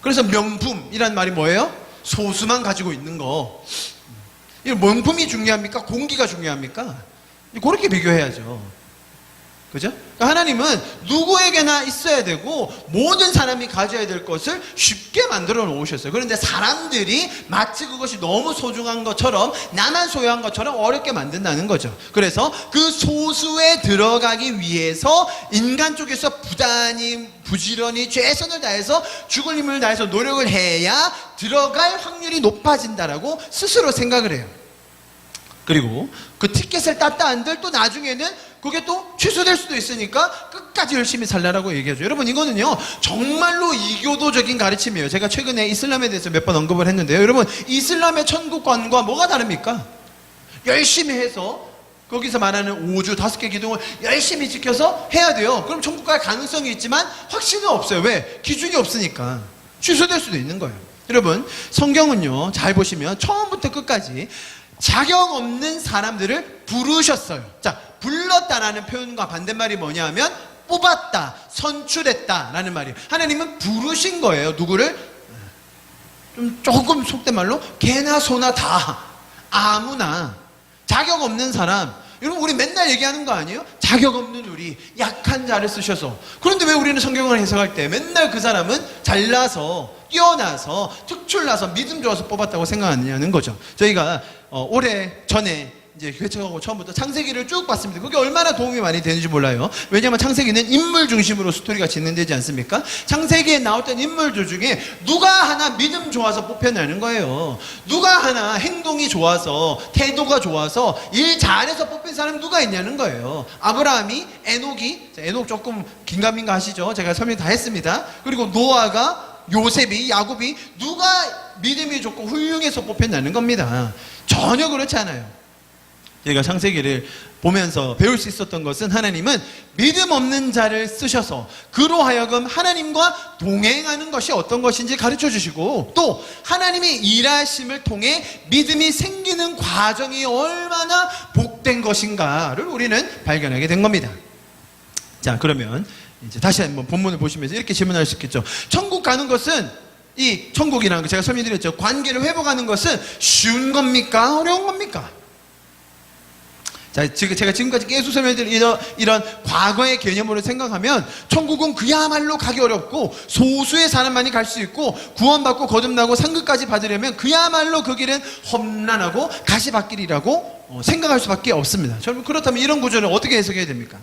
그래서 명품이란 말이 뭐예요? 소수만 가지고 있는 거. 명품이 중요합니까? 공기가 중요합니까? 그렇게 비교해야죠. 그죠? 그러니까 하나님은 누구에게나 있어야 되고 모든 사람이 가져야 될 것을 쉽게 만들어 놓으셨어요. 그런데 사람들이 마치 그것이 너무 소중한 것처럼, 나만 소유한 것처럼 어렵게 만든다는 거죠. 그래서 그 소수에 들어가기 위해서 인간 쪽에서 부지런히 최선을 다해서 죽을 힘을 다해서 노력을 해야 들어갈 확률이 높아진다라고 스스로 생각을 해요. 그리고 그 티켓을 땄다 한들 또 나중에는 그게 또 취소될 수도 있으니까 끝까지 열심히 살라라고 얘기하죠. 여러분, 이거는요 정말로 이교도적인 가르침이에요. 제가 최근에 이슬람에 대해서 몇 번 언급을 했는데요. 여러분, 이슬람의 천국관과 뭐가 다릅니까? 열심히 해서 거기서 말하는 5주 5개 기둥을 열심히 지켜서 해야 돼요. 그럼 천국 갈 가능성이 있지만 확신은 없어요. 왜? 기준이 없으니까 취소될 수도 있는 거예요. 여러분, 성경은요 잘 보시면 처음부터 끝까지 자격 없는 사람들을 부르셨어요. 자, 불렀다라는 표현과 반대말이 뭐냐 하면 뽑았다, 선출했다라는 말이에요. 하나님은 부르신 거예요. 누구를? 조금 속된 말로 개나 소나 다, 아무나, 자격 없는 사람. 여러분, 우리 맨날 얘기하는 거 아니에요? 자격 없는 우리, 약한 자를 쓰셔서. 그런데 왜 우리는 성경을 해석할 때 맨날 그 사람은 잘나서, 뛰어나서, 특출나서, 믿음 좋아서 뽑았다고 생각하느냐는 거죠. 저희가 올해 전에 이제 개척하고 처음부터 창세기를 쭉 봤습니다. 그게 얼마나 도움이 많이 되는지 몰라요. 왜냐하면 창세기는 인물 중심으로 스토리가 진행되지 않습니까? 창세기에 나왔던 인물들 중에 누가 하나 믿음 좋아서 뽑혀내는 거예요. 누가 하나 행동이 좋아서, 태도가 좋아서, 일 잘해서 뽑힌 사람이 누가 있냐는 거예요. 아브라함이, 에녹 조금 긴가민가 하시죠? 제가 설명 다 했습니다. 그리고 노아가, 요셉이, 야곱이, 누가 믿음이 좋고 훌륭해서 뽑혀내는 겁니다. 전혀 그렇지 않아요. 저희가 창세기를 보면서 배울 수 있었던 것은 하나님은 믿음 없는 자를 쓰셔서 그로 하여금 하나님과 동행하는 것이 어떤 것인지 가르쳐 주시고, 또 하나님이 일하심을 통해 믿음이 생기는 과정이 얼마나 복된 것인가를 우리는 발견하게 된 겁니다. 자, 그러면 이제 다시 한번 본문을 보시면서 이렇게 질문할 수 있겠죠. 천국 가는 것은, 이 천국이라는 거 제가 설명드렸죠. 관계를 회복하는 것은 쉬운 겁니까? 어려운 겁니까? 자, 제가 지금까지 계속 설명드린 이런 과거의 개념으로 생각하면 천국은 그야말로 가기 어렵고 소수의 사람만이 갈 수 있고 구원받고 거듭나고 상급까지 받으려면 그야말로 그 길은 험난하고 가시밭길이라고 생각할 수밖에 없습니다. 여러분, 그렇다면 이런 구조를 어떻게 해석해야 됩니까?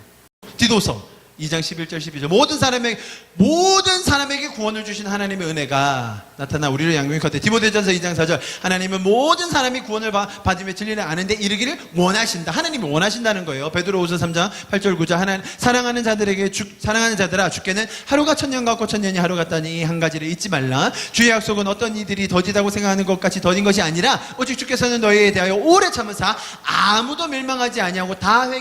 디도서 2장 11절 12절 모든 사람에게 구원을 주신 하나님의 은혜가 나타나 우리를 양육하되, 디모데전서 2장 4절 하나님은 모든 사람이 구원을 받으며 진리를 아는데 이르기를 원하신다. 하나님이 원하신다는 거예요. 베드로후서 3장 8절 9절 사랑하는 자들아, 주께는 하루가 천년 같고 천년이 하루 같다니 한 가지를 잊지 말라. 주의 약속은 어떤 이들이 더디다고 생각하는 것 같이 더딘 것이 아니라 오직 주께서는 너희에 대하여 오래 참으사 아무도 멸망하지 아니하고 다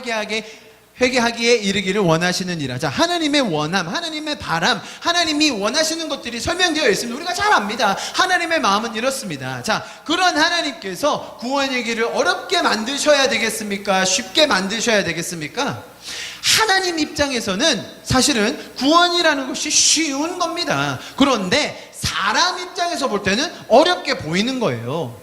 회개하기에 이르기를 원하시느니라. 자, 하나님의 원함, 하나님의 바람, 하나님이 원하시는 것들이 설명되어 있습니다. 우리가 잘 압니다. 하나님의 마음은 이렇습니다. 자, 그런 하나님께서 구원의 길을 어렵게 만드셔야 되겠습니까? 쉽게 만드셔야 되겠습니까? 하나님 입장에서는 사실은 구원이라는 것이 쉬운 겁니다. 그런데 사람 입장에서 볼 때는 어렵게 보이는 거예요.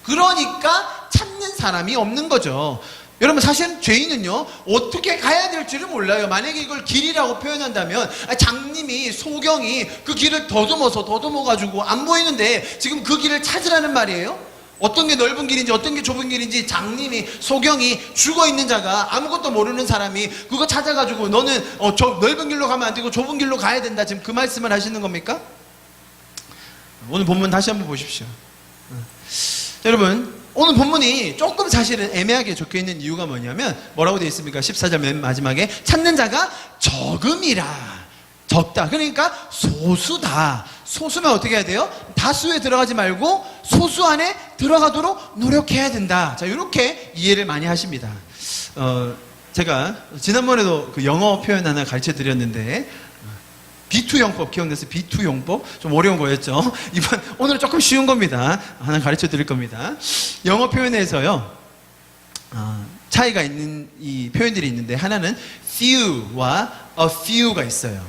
그러니까 찾는 사람이 없는 거죠. 여러분, 사실은 죄인은요 어떻게 가야 될지를 몰라요. 만약에 이걸 길이라고 표현한다면 장님이, 소경이 그 길을 더듬어가지고 안 보이는데 지금 그 길을 찾으라는 말이에요. 어떤 게 넓은 길인지 어떤 게 좁은 길인지 장님이, 소경이, 죽어있는 자가, 아무것도 모르는 사람이 그거 찾아가지고 너는 저 넓은 길로 가면 안 되고 좁은 길로 가야 된다, 지금 그 말씀을 하시는 겁니까? 오늘 본문 다시 한번 보십시오. 여러분, 오늘 본문이 조금 사실은 애매하게 적혀있는 이유가 뭐냐면 뭐라고 되어 있습니까? 14절 맨 마지막에 찾는 자가 적음이라. 적다. 그러니까 소수다. 소수면 어떻게 해야 돼요? 다수에 들어가지 말고 소수 안에 들어가도록 노력해야 된다. 자, 이렇게 이해를 많이 하십니다. 제가 지난번에도 그 영어 표현 하나 가르쳐 드렸는데 B2 용법 기억나세요? B2 용법? 좀 어려운 거였죠. 오늘은 조금 쉬운 겁니다. 하나 가르쳐 드릴 겁니다. 영어 표현에서요, 차이가 있는 이 표현들이 있는데, 하나는 few와 a few가 있어요.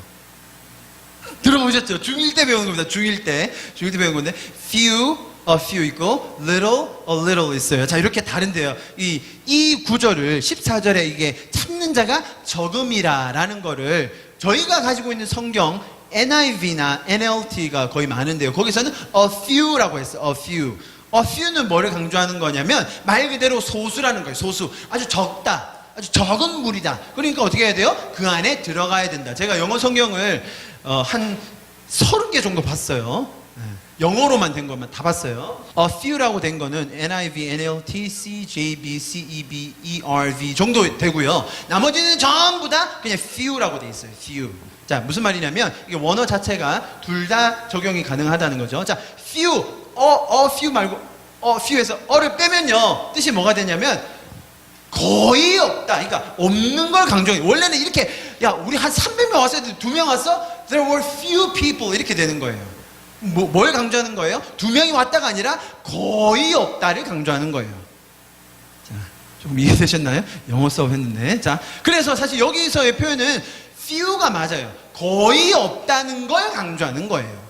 들어보셨죠? 중1 때 배운 겁니다. 중1 때 배운 건데, few, a few 있고, little, a little 있어요. 자, 이렇게 다른데요. 이 구절을 14절에 이게 찾는 찾는 자가 적음이라라는 거를 저희가 가지고 있는 성경 NIV나 NLT가 거의 많은데요. 거기서는 a few라고 했어요. a few. a few는 뭐를 강조하는 거냐면 말 그대로 소수라는 거예요. 소수. 아주 적다. 아주 적은 무리다. 그러니까 어떻게 해야 돼요? 그 안에 들어가야 된다. 제가 영어 성경을 한 30개 정도 봤어요. 영어로만 된 것만 다 봤어요. A few라고 된 거는 NIV, NLT, CJB, CEB, ERV 정도 되고요. 나머지는 전부 다 그냥 few라고 돼 있어요. few. 자, 무슨 말이냐면 이게 원어 자체가 둘 다 적용이 가능하다는 거죠. 자, few, few 말고 few에서 어를 빼면요. 뜻이 뭐가 되냐면 거의 없다. 그러니까 없는 걸 강조해. 원래는 이렇게 야, 우리 한 300명 왔어야 돼. 2명 왔어? There were few people 이렇게 되는 거예요. 뭘 강조하는 거예요? 2명이 왔다가 아니라 거의 없다를 강조하는 거예요. 자, 조금 이해되셨나요? 영어 수업 했는데. 자, 그래서 사실 여기서의 표현은 few가 맞아요. 거의 없다는 걸 강조하는 거예요.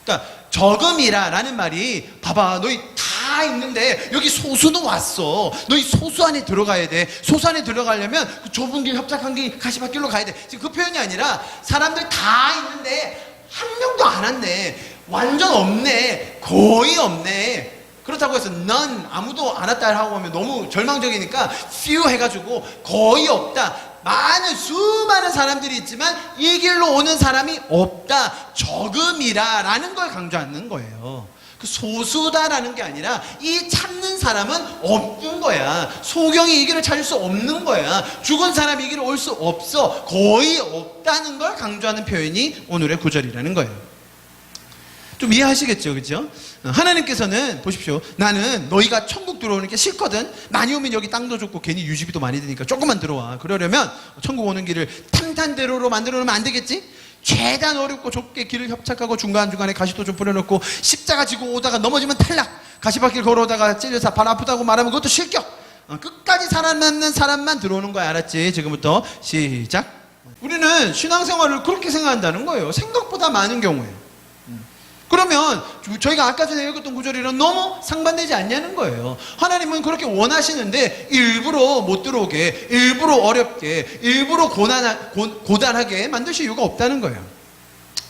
그러니까 적음이라라는 말이 봐봐, 너희 다 있는데 여기 소수는 왔어. 너희 소수 안에 들어가야 돼. 소수 안에 들어가려면 그 좁은 길, 협착한 길, 가시밭길로 가야 돼. 지금 그 표현이 아니라 사람들 다 있는데 한 명도 안 왔네. 완전 없네. 거의 없네. 그렇다고 해서 none, 아무도 안 왔다 하고 하면 너무 절망적이니까 few 해가지고 거의 없다. 많은 수많은 사람들이 있지만 이 길로 오는 사람이 없다. 적음이라라는 걸 강조하는 거예요. 그 소수다라는 게 아니라 이 찾는 사람은 없는 거야. 소경이 이 길을 찾을 수 없는 거야. 죽은 사람이 이 길을 올 수 없어. 거의 없다는 걸 강조하는 표현이 오늘의 구절이라는 거예요. 좀 이해하시겠죠, 그죠? 하나님께서는 보십시오. 나는 너희가 천국 들어오는 게 싫거든. 많이 오면 여기 땅도 좋고 괜히 유지비도 많이 드니까 조금만 들어와. 그러려면 천국 오는 길을 탄탄대로로 만들어 놓으면 안 되겠지? 최대한 어렵고 좁게 길을 협착하고 중간중간에 가시도 좀 뿌려놓고 십자가 지고 오다가 넘어지면 탈락. 가시밭길 걸어오다가 찔려서 발 아프다고 말하면 그것도 실격. 끝까지 살아남는 사람만 들어오는 거야. 알았지? 지금부터 시작. 우리는 신앙생활을 그렇게 생각한다는 거예요. 생각보다 많은 경우에. 그러면 저희가 아까 전에 읽었던 구절이랑 너무 상반되지 않냐는 거예요. 하나님은 그렇게 원하시는데 일부러 못 들어오게, 일부러 어렵게, 일부러 고단하게 만드실 이유가 없다는 거예요.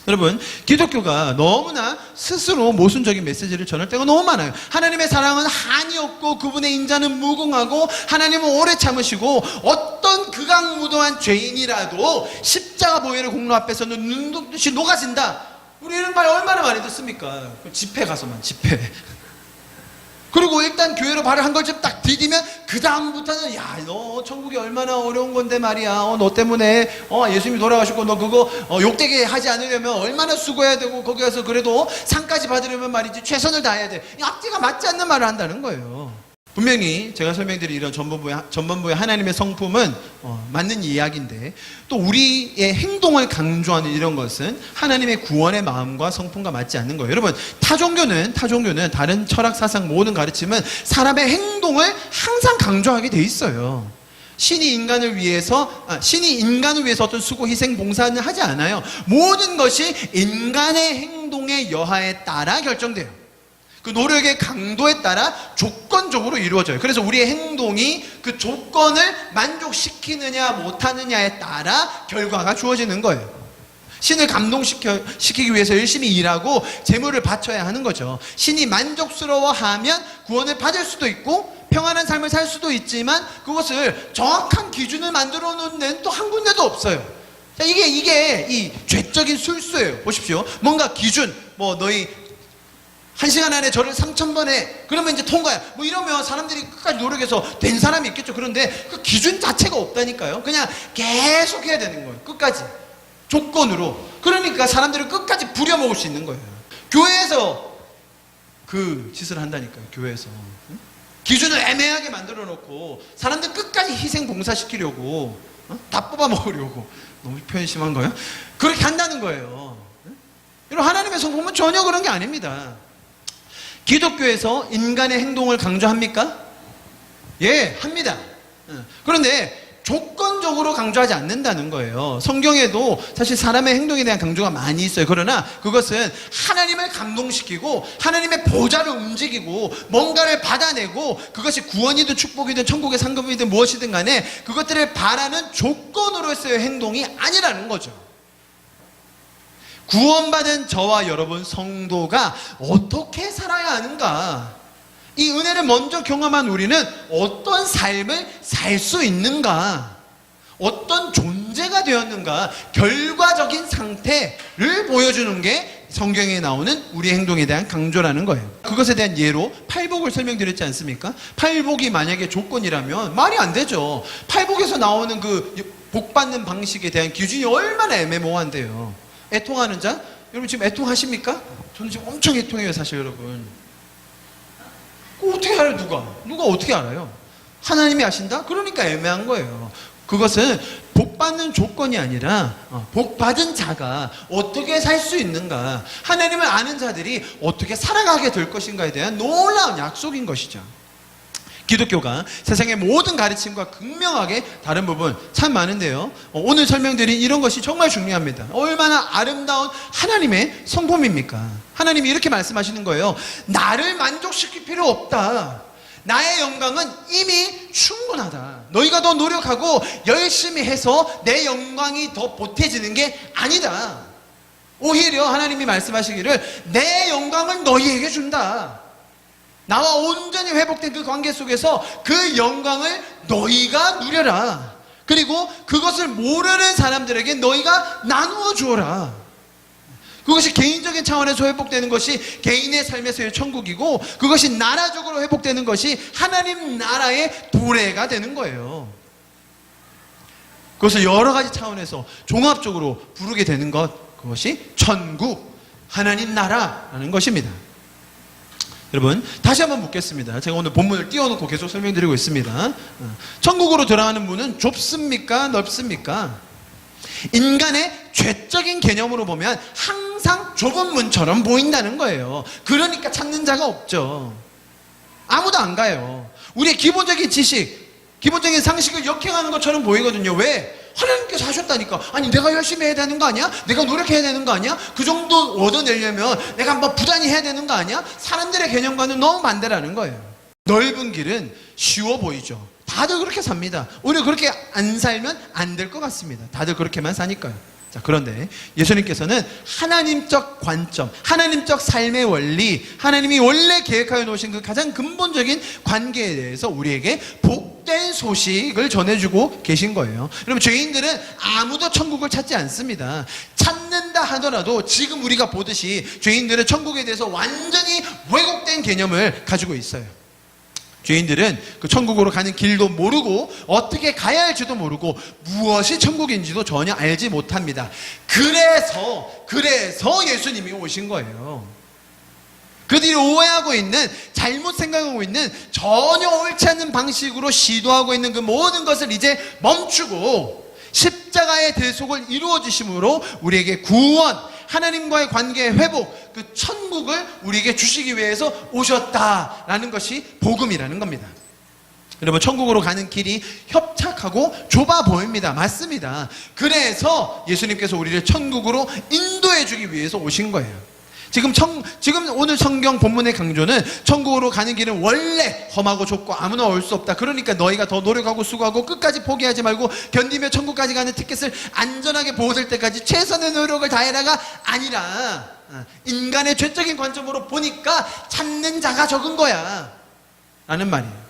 여러분, 기독교가 너무나 스스로 모순적인 메시지를 전할 때가 너무 많아요. 하나님의 사랑은 한이 없고 그분의 인자는 무궁하고 하나님은 오래 참으시고 어떤 극악무도한 죄인이라도 십자가 보혈의 공로 앞에서는 눈독듯이 녹아진다. 우리 이런 말 얼마나 많이 듣습니까? 집회 가서만, 집회. 그리고 일단 교회로 발을 한 걸쯤 딱 디디면 그 다음부터는 야, 너 천국이 얼마나 어려운 건데 말이야. 너 때문에 예수님이 돌아가시고 너 그거 욕되게 하지 않으려면 얼마나 수고해야 되고 거기 가서 그래도 상까지 받으려면 말이지 최선을 다해야 돼. 앞뒤가 맞지 않는 말을 한다는 거예요. 분명히 제가 설명드린 이런 전반부의 하나님의 성품은 맞는 이야기인데 또 우리의 행동을 강조하는 이런 것은 하나님의 구원의 마음과 성품과 맞지 않는 거예요. 여러분, 타종교는 다른 철학 사상 모든 가르침은 사람의 행동을 항상 강조하게 돼 있어요. 신이 인간을 위해서 어떤 수고, 희생, 봉사는 하지 않아요. 모든 것이 인간의 행동의 여하에 따라 결정돼요. 그 노력의 강도에 따라 조건적으로 이루어져요. 그래서 우리의 행동이 그 조건을 만족시키느냐 못하느냐에 따라 결과가 주어지는 거예요. 신을 감동시키기 위해서 열심히 일하고 재물을 바쳐야 하는 거죠. 신이 만족스러워하면 구원을 받을 수도 있고 평안한 삶을 살 수도 있지만 그것을 정확한 기준을 만들어 놓는 데는 또 한 군데도 없어요. 자, 이게 이 죄적인 술수예요. 보십시오. 뭔가 기준, 너희 1시간 안에 절을 3,000번 해. 그러면 이제 통과야. 이러면 사람들이 끝까지 노력해서 된 사람이 있겠죠. 그런데 그 기준 자체가 없다니까요. 그냥 계속 해야 되는 거예요. 끝까지. 조건으로. 그러니까 사람들을 끝까지 부려먹을 수 있는 거예요. 교회에서 그 짓을 한다니까요. 교회에서. 기준을 애매하게 만들어 놓고 사람들 끝까지 희생 봉사시키려고 다 뽑아먹으려고. 너무 표현 심한 거예요? 그렇게 한다는 거예요. 여러분, 하나님의 성품은 전혀 그런 게 아닙니다. 기독교에서 인간의 행동을 강조합니까? 예, 합니다. 그런데 조건적으로 강조하지 않는다는 거예요. 성경에도 사실 사람의 행동에 대한 강조가 많이 있어요. 그러나 그것은 하나님을 감동시키고 하나님의 보좌를 움직이고 뭔가를 받아내고 그것이 구원이든 축복이든 천국의 상급이든 무엇이든 간에 그것들을 바라는 조건으로서의 행동이 아니라는 거죠. 구원받은 저와 여러분 성도가 어떻게 살아야 하는가? 이 은혜를 먼저 경험한 우리는 어떤 삶을 살 수 있는가? 어떤 존재가 되었는가? 결과적인 상태를 보여주는 게 성경에 나오는 우리 행동에 대한 강조라는 거예요. 그것에 대한 예로 팔복을 설명드렸지 않습니까? 팔복이 만약에 조건이라면 말이 안 되죠. 팔복에서 나오는 그 복 받는 방식에 대한 기준이 얼마나 애매모호한데요. 애통하는 자? 여러분 지금 애통하십니까? 저는 지금 엄청 애통해요, 사실 여러분. 어떻게 알아요, 누가 어떻게 알아요? 하나님이 아신다? 그러니까 애매한 거예요. 그것은 복 받는 조건이 아니라 복 받은 자가 어떻게 살 수 있는가, 하나님을 아는 자들이 어떻게 살아가게 될 것인가에 대한 놀라운 약속인 것이죠. 기독교가 세상의 모든 가르침과 극명하게 다른 부분 참 많은데요, 오늘 설명드린 이런 것이 정말 중요합니다. 얼마나 아름다운 하나님의 성품입니까? 하나님이 이렇게 말씀하시는 거예요. 나를 만족시킬 필요 없다. 나의 영광은 이미 충분하다. 너희가 더 노력하고 열심히 해서 내 영광이 더 보태지는 게 아니다. 오히려 하나님이 말씀하시기를 내 영광을 너희에게 준다. 나와 온전히 회복된 그 관계 속에서 그 영광을 너희가 누려라. 그리고 그것을 모르는 사람들에게 너희가 나누어 주어라. 그것이 개인적인 차원에서 회복되는 것이 개인의 삶에서의 천국이고, 그것이 나라적으로 회복되는 것이 하나님 나라의 도래가 되는 거예요. 그것을 여러 가지 차원에서 종합적으로 부르게 되는 것, 그것이 천국, 하나님 나라라는 것입니다. 여러분, 다시 한번 묻겠습니다. 제가 오늘 본문을 띄워놓고 계속 설명드리고 있습니다. 천국으로 들어가는 문은 좁습니까? 넓습니까? 인간의 죄적인 개념으로 보면 항상 좁은 문처럼 보인다는 거예요. 그러니까 찾는 자가 없죠. 아무도 안 가요. 우리의 기본적인 지식, 기본적인 상식을 역행하는 것처럼 보이거든요. 왜? 하나님께서 하셨다니까. 아니 내가 열심히 해야 되는 거 아니야? 내가 노력해야 되는 거 아니야? 그 정도 얻어내려면 내가 한번 부단히 해야 되는 거 아니야? 사람들의 개념과는 너무 반대라는 거예요. 넓은 길은 쉬워 보이죠. 다들 그렇게 삽니다. 오히려 그렇게 안 살면 안 될 것 같습니다. 다들 그렇게만 사니까요. 자, 그런데 예수님께서는 하나님적 관점, 하나님적 삶의 원리, 하나님이 원래 계획하여 놓으신 그 가장 근본적인 관계에 대해서 우리에게 복된 소식을 전해주고 계신 거예요. 여러분, 죄인들은 아무도 천국을 찾지 않습니다. 찾는다 하더라도 지금 우리가 보듯이 죄인들은 천국에 대해서 완전히 왜곡된 개념을 가지고 있어요. 죄인들은 그 천국으로 가는 길도 모르고 어떻게 가야 할지도 모르고 무엇이 천국인지도 전혀 알지 못합니다. 그래서 예수님이 오신 거예요. 그들이 오해하고 있는, 잘못 생각하고 있는, 전혀 옳지 않는 방식으로 시도하고 있는 그 모든 것을 이제 멈추고 십자가의 대속을 이루어 주심으로 우리에게 구원, 하나님과의 관계의 회복, 그 천국을 우리에게 주시기 위해서 오셨다라는 것이 복음이라는 겁니다. 여러분, 천국으로 가는 길이 협착하고 좁아 보입니다. 맞습니다. 그래서 예수님께서 우리를 천국으로 인도해 주기 위해서 오신 거예요. 지금 오늘 성경 본문의 강조는 천국으로 가는 길은 원래 험하고 좁고 아무나 올 수 없다. 그러니까 너희가 더 노력하고 수고하고 끝까지 포기하지 말고 견디며 천국까지 가는 티켓을 안전하게 보호될 때까지 최선의 노력을 다해라가 아니라, 인간의 죄적인 관점으로 보니까 찾는 자가 적은 거야 라는 말이에요.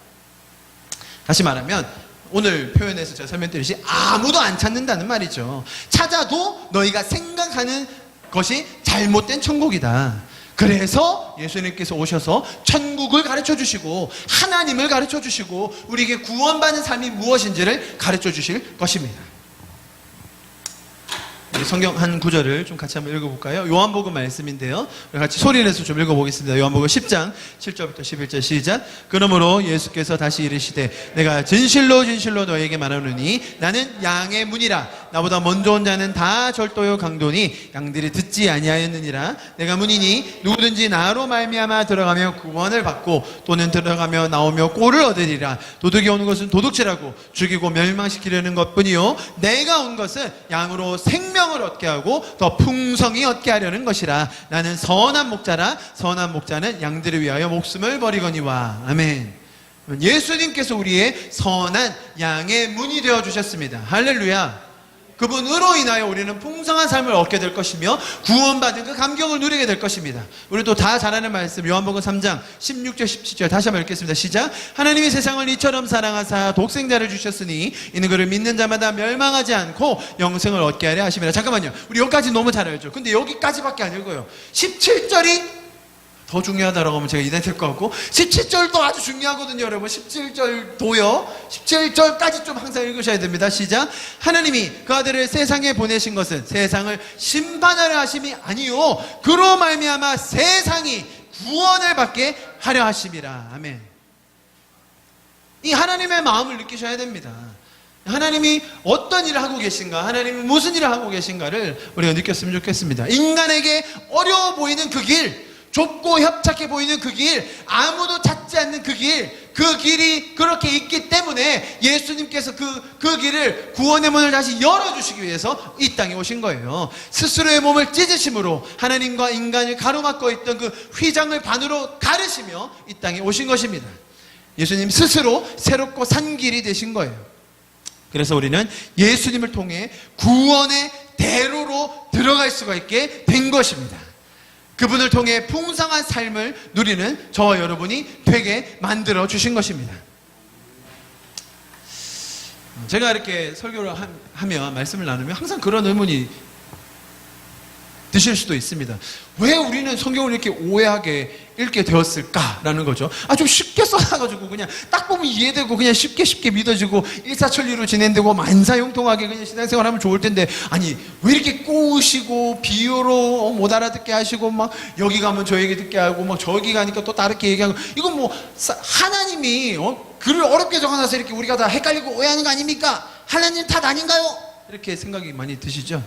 다시 말하면 오늘 표현에서 제가 설명드렸듯이 아무도 안 찾는다는 말이죠. 찾아도 너희가 생각하는 것이 잘못된 천국이다. 그래서 예수님께서 오셔서 천국을 가르쳐 주시고 하나님을 가르쳐 주시고 우리에게 구원받는 삶이 무엇인지를 가르쳐 주실 것입니다. 성경 한 구절을 좀 같이 한번 읽어볼까요? 요한복음 말씀인데요. 우리 같이 소리내서 좀 읽어보겠습니다. 요한복음 10장 7절부터 11절 시작. 그러므로 예수께서 다시 이르시되 내가 진실로 진실로 너에게 말하노니 나는 양의 문이라. 나보다 먼저 온 자는 다 절도요 강도니 양들이 듣지 아니하였느니라. 내가 문이니 누구든지 나로 말미암아 들어가며 구원을 받고 또는 들어가며 나오며 꼴을 얻으리라. 도둑이 오는 것은 도둑질하고 죽이고 멸망시키려는 것뿐이요 내가 온 것은 양으로 생명을 얻게 하고 더 풍성히 얻게 하려는 것이라. 나는 선한 목자라. 선한 목자는 양들을 위하여 목숨을 버리거니와. 아멘. 예수님께서 우리의 선한 양의 문이 되어 주셨습니다. 할렐루야. 그분으로 인하여 우리는 풍성한 삶을 얻게 될 것이며 구원받은 그 감격을 누리게 될 것입니다. 우리도 다 잘 아는 말씀 요한복음 3장 16절 17절 다시 한번 읽겠습니다. 시작. 하나님이 세상을 이처럼 사랑하사 독생자를 주셨으니 이는 그를 믿는 자마다 멸망하지 않고 영생을 얻게 하려 하심이라. 잠깐만요. 우리 여기까지 너무 잘 알죠. 근데 여기까지밖에 안 읽어요. 17절이 더 중요하다라고 하면 제가 이해될 것 같고 17절도 아주 중요하거든요. 여러분 17절도요 17절까지 좀 항상 읽으셔야 됩니다. 시작. 하나님이 그 아들을 세상에 보내신 것은 세상을 심판하려 하심이 아니요 그로 말미암아 세상이 구원을 받게 하려 하심이라. 아멘. 이 하나님의 마음을 느끼셔야 됩니다. 하나님이 어떤 일을 하고 계신가, 하나님이 무슨 일을 하고 계신가를 우리가 느꼈으면 좋겠습니다. 인간에게 어려워 보이는 그 길, 좁고 협착해 보이는 그 길, 아무도 찾지 않는 그 길이 그렇게 있기 때문에 예수님께서 그 길을 구원의 문을 다시 열어주시기 위해서 이 땅에 오신 거예요. 스스로의 몸을 찢으심으로 하나님과 인간을 가로막고 있던 그 휘장을 반으로 가르시며 이 땅에 오신 것입니다. 예수님 스스로 새롭고 산 길이 되신 거예요. 그래서 우리는 예수님을 통해 구원의 대로로 들어갈 수가 있게 된 것입니다. 그분을 통해 풍성한 삶을 누리는 저와 여러분이 되게 만들어 주신 것입니다. 제가 이렇게 설교를 하면 말씀을 나누면 항상 그런 의문이 드실 수도 있습니다. 왜 우리는 성경을 이렇게 오해하게 읽게 되었을까라는 거죠. 좀 쉽게 써놔가지고 그냥 딱 보면 이해되고 그냥 쉽게 믿어지고 일사천리로 진행되고 만사형통하게 그냥 신앙생활하면 좋을 텐데, 아니 왜 이렇게 꼬우시고 비유로 못 알아듣게 하시고 막 여기 가면 저 얘기 듣게 하고 막 저기 가니까 또 다르게 얘기하고, 이건 뭐 하나님이 글을 어렵게 적어놔서 이렇게 우리가 다 헷갈리고 오해하는 거 아닙니까? 하나님 탓 아닌가요? 이렇게 생각이 많이 드시죠?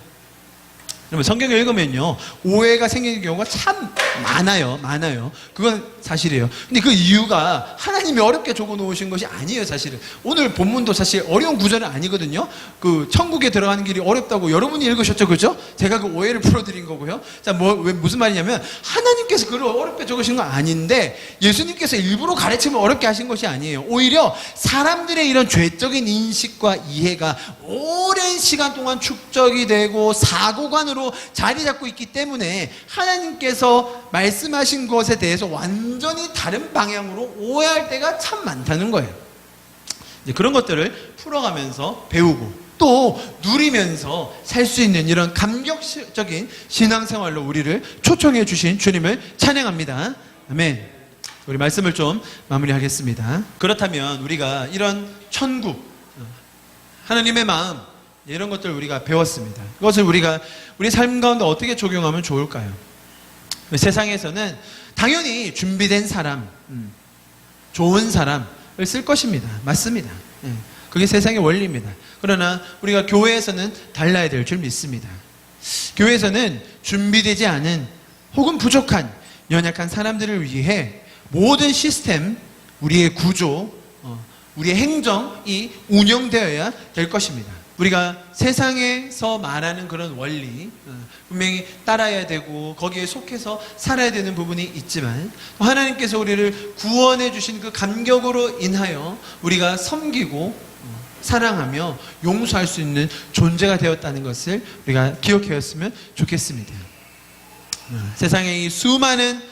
그러면 성경을 읽으면요 오해가 생기는 경우가 참 많아요. 그건 사실이에요. 근데 그 이유가 하나님이 어렵게 적어 놓으신 것이 아니에요. 사실은 오늘 본문도 사실 어려운 구절은 아니거든요. 그 천국에 들어가는 길이 어렵다고 여러분이 읽으셨죠, 그죠? 제가 그 오해를 풀어드린 거고요. 자, 무슨 말이냐면 하나님께서 그걸 어렵게 적으신 건 아닌데 예수님께서 일부러 가르침을 어렵게 하신 것이 아니에요. 오히려 사람들의 이런 죄적인 인식과 이해가 오랜 시간 동안 축적이 되고 사고관으로 자리 잡고 있기 때문에 하나님께서 말씀하신 것에 대해서 완전히 다른 방향으로 오해할 때가 참 많다는 거예요. 이제 그런 것들을 풀어가면서 배우고 또 누리면서 살 수 있는 이런 감격적인 신앙생활로 우리를 초청해 주신 주님을 찬양합니다. 아멘. 우리 말씀을 좀 마무리하겠습니다. 그렇다면 우리가 이런 천국, 하나님의 마음, 이런 것들을 우리가 배웠습니다. 그것을 우리가 우리 삶 가운데 어떻게 적용하면 좋을까요? 세상에서는 당연히 준비된 사람, 좋은 사람을 쓸 것입니다. 맞습니다. 그게 세상의 원리입니다. 그러나 우리가 교회에서는 달라야 될 줄 믿습니다. 교회에서는 준비되지 않은 혹은 부족한 연약한 사람들을 위해 모든 시스템, 우리의 구조, 우리의 행정이 운영되어야 될 것입니다. 우리가 세상에서 말하는 그런 원리 분명히 따라야 되고 거기에 속해서 살아야 되는 부분이 있지만 하나님께서 우리를 구원해 주신 그 감격으로 인하여 우리가 섬기고 사랑하며 용서할 수 있는 존재가 되었다는 것을 우리가 기억하였으면 좋겠습니다. 세상의 이 수많은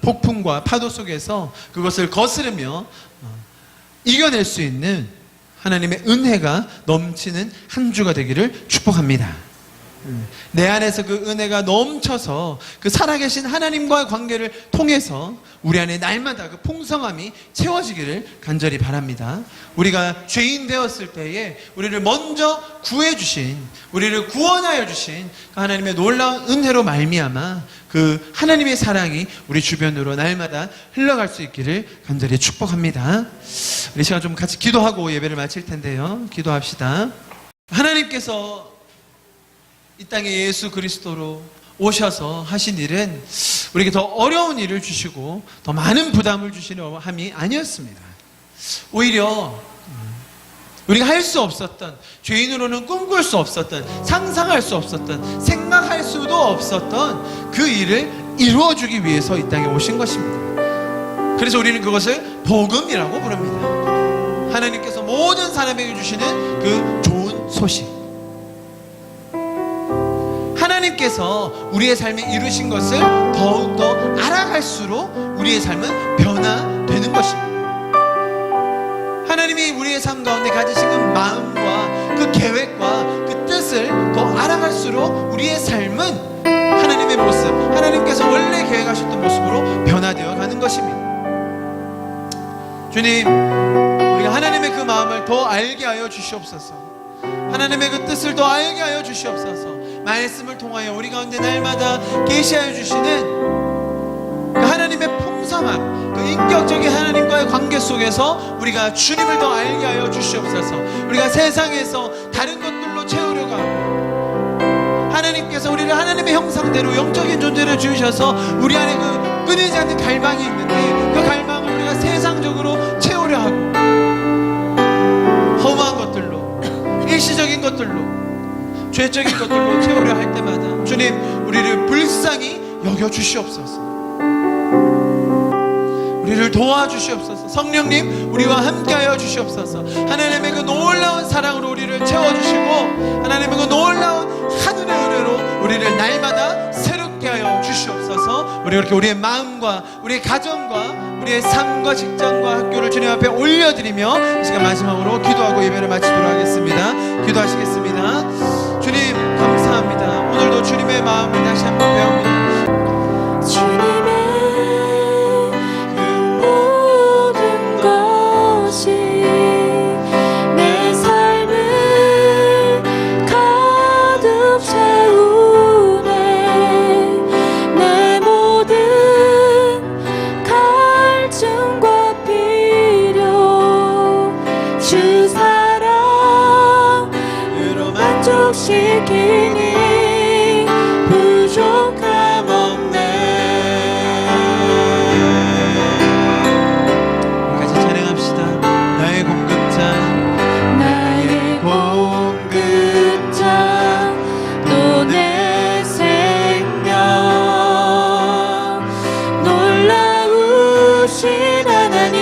폭풍과 파도 속에서 그것을 거스르며 이겨낼 수 있는 하나님의 은혜가 넘치는 한 주가 되기를 축복합니다. 내 안에서 그 은혜가 넘쳐서 그 살아계신 하나님과의 관계를 통해서 우리 안에 날마다 그 풍성함이 채워지기를 간절히 바랍니다. 우리가 죄인 되었을 때에 우리를 먼저 구해주신, 우리를 구원하여 주신 그 하나님의 놀라운 은혜로 말미암아 그 하나님의 사랑이 우리 주변으로 날마다 흘러갈 수 있기를 간절히 축복합니다. 우리 시간 좀 같이 기도하고 예배를 마칠 텐데요. 기도합시다. 하나님께서 이 땅에 예수 그리스도로 오셔서 하신 일은 우리에게 더 어려운 일을 주시고 더 많은 부담을 주시려 함이 아니었습니다. 오히려 우리가 할 수 없었던, 죄인으로는 꿈꿀 수 없었던, 상상할 수 없었던, 생각할 수도 없었던 그 일을 이루어주기 위해서 이 땅에 오신 것입니다. 그래서 우리는 그것을 복음이라고 부릅니다. 하나님께서 모든 사람에게 주시는 그 좋은 소식. 하나님께서 우리의 삶에 이루신 것을 더욱더 알아갈수록 우리의 삶은 변화되는 것입니다. 하나님이 우리의 삶 가운데 가지신 그 마음과 그 계획과 그 뜻을 더 알아갈수록 우리의 삶은 하나님의 모습, 하나님께서 원래 계획하셨던 모습으로 변화되어 가는 것입니다. 주님, 우리가 하나님의 그 마음을 더 알게 하여 주시옵소서. 하나님의 그 뜻을 더 알게 하여 주시옵소서. 말씀을 통하여 우리 가운데 날마다 계시하여 주시는 그 하나님의 풍성함, 그 인격적인 하나님과의 관계 속에서 우리가 주님을 더 알게 하여 주시옵소서. 우리가 세상에서 다른 것들로 채우려고 하고 하나님께서 우리를 하나님의 형상대로 영적인 존재를 주셔서 우리 안에 그 끊이지 않는 갈망이 있는데 그 갈망을 우리가 세상적으로 채우려 하고 허무한 것들로, 일시적인 것들로, 죄적인 것들로 채우려 할 때마다 주님, 우리를 불쌍히 여겨주시옵소서. 우리를 도와주시옵소서. 성령님, 우리와 함께하여 주시옵소서. 하나님의 그 놀라운 사랑으로 우리를 채워주시고 하나님의 그 놀라운 하늘의 은혜로 우리를 날마다 새롭게 하여 주시옵소서. 우리 그렇게 우리의 마음과 우리의 가정과 우리의 삶과 직장과 학교를 주님 앞에 올려드리며 이 시간 마지막으로 기도하고 예배를 마치도록 하겠습니다. 기도하시겠습니다. 주님, 감사합니다. 오늘도 주님의 마음을 다시 한번 배웁니다. 주님의 그 모든 것이 내 삶을 가득 채우네. 내 모든 갈증과 필요 주 사랑으로 만족시키니 부족함 없네. 같이 찬양합시다. 나의 공급자, 나의 공급자 또 내 생명 놀라우신 하나님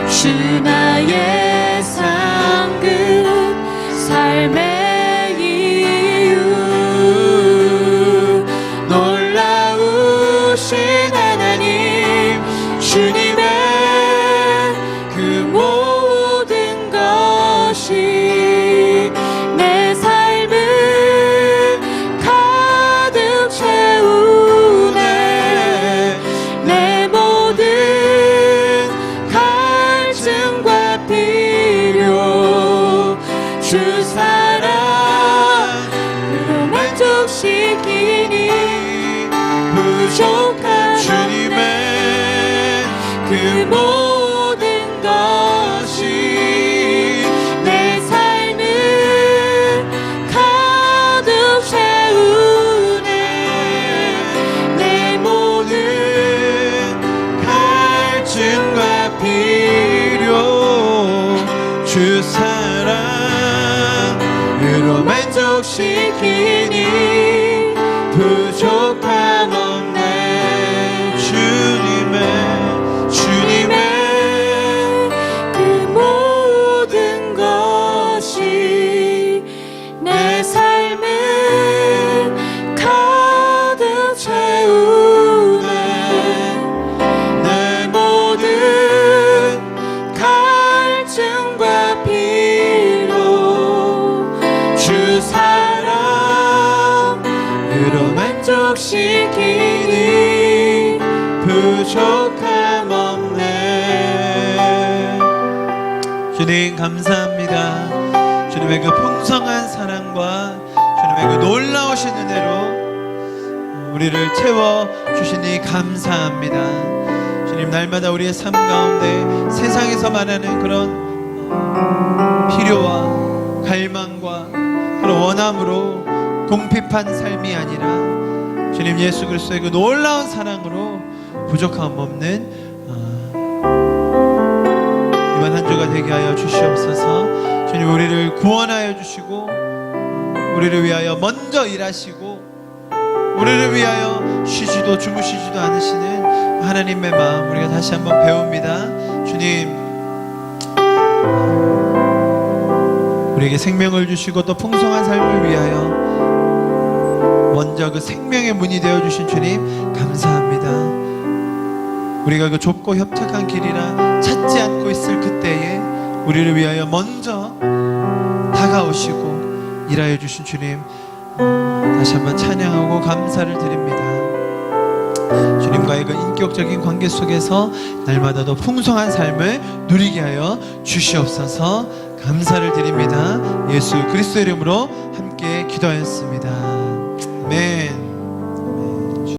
주 나의 상급 삶의 이유 놀라우신 하나님 주님의 그 모든 것이 내 삶을 가득 채우네. 내 모든 갈증과 필요 주 사랑으로 만족시키니 부족한 주님의 그 모든 것이 내 삶을 가득 채우네. 내 모든 갈증과 필요 주 사랑으로 만족시키니 부족함 없네. 주님의 그 모든 것이 내 삶을 가득 채우네. 내 모든 갈증과 필요 주 사랑 주님 감사합니다. 주님의 그 풍성한 사랑과 주님의 그 놀라우신 은혜로 우리를 채워주시니 감사합니다. 주님, 날마다 우리의 삶 가운데 세상에서 말하는 그런 필요와 갈망과 그런 원함으로 궁핍한 삶이 아니라 주님 예수 그리스도의 그 놀라운 사랑으로 부족함 없는 이번 한 주가 되게 하여 주시옵소서. 주님, 우리를 구원하여 주시고 우리를 위하여 먼저 일하시고 우리를 위하여 쉬지도 주무시지도 않으시는 하나님의 마음 우리가 다시 한번 배웁니다. 주님, 우리에게 생명을 주시고 또 풍성한 삶을 위하여 먼저 그 생명의 문이 되어주신 주님 감사합니다. 우리가 그 좁고 협착한 길이라 찾지 않고 있을 그때에 우리를 위하여 먼저 다가오시고 일하여 주신 주님 다시 한번 찬양하고 감사를 드립니다. 주님과의 그 인격적인 관계 속에서 날마다 더 풍성한 삶을 누리게 하여 주시옵소서. 감사를 드립니다. 예수 그리스도 이름으로 함께 기도하였습니다. 아멘.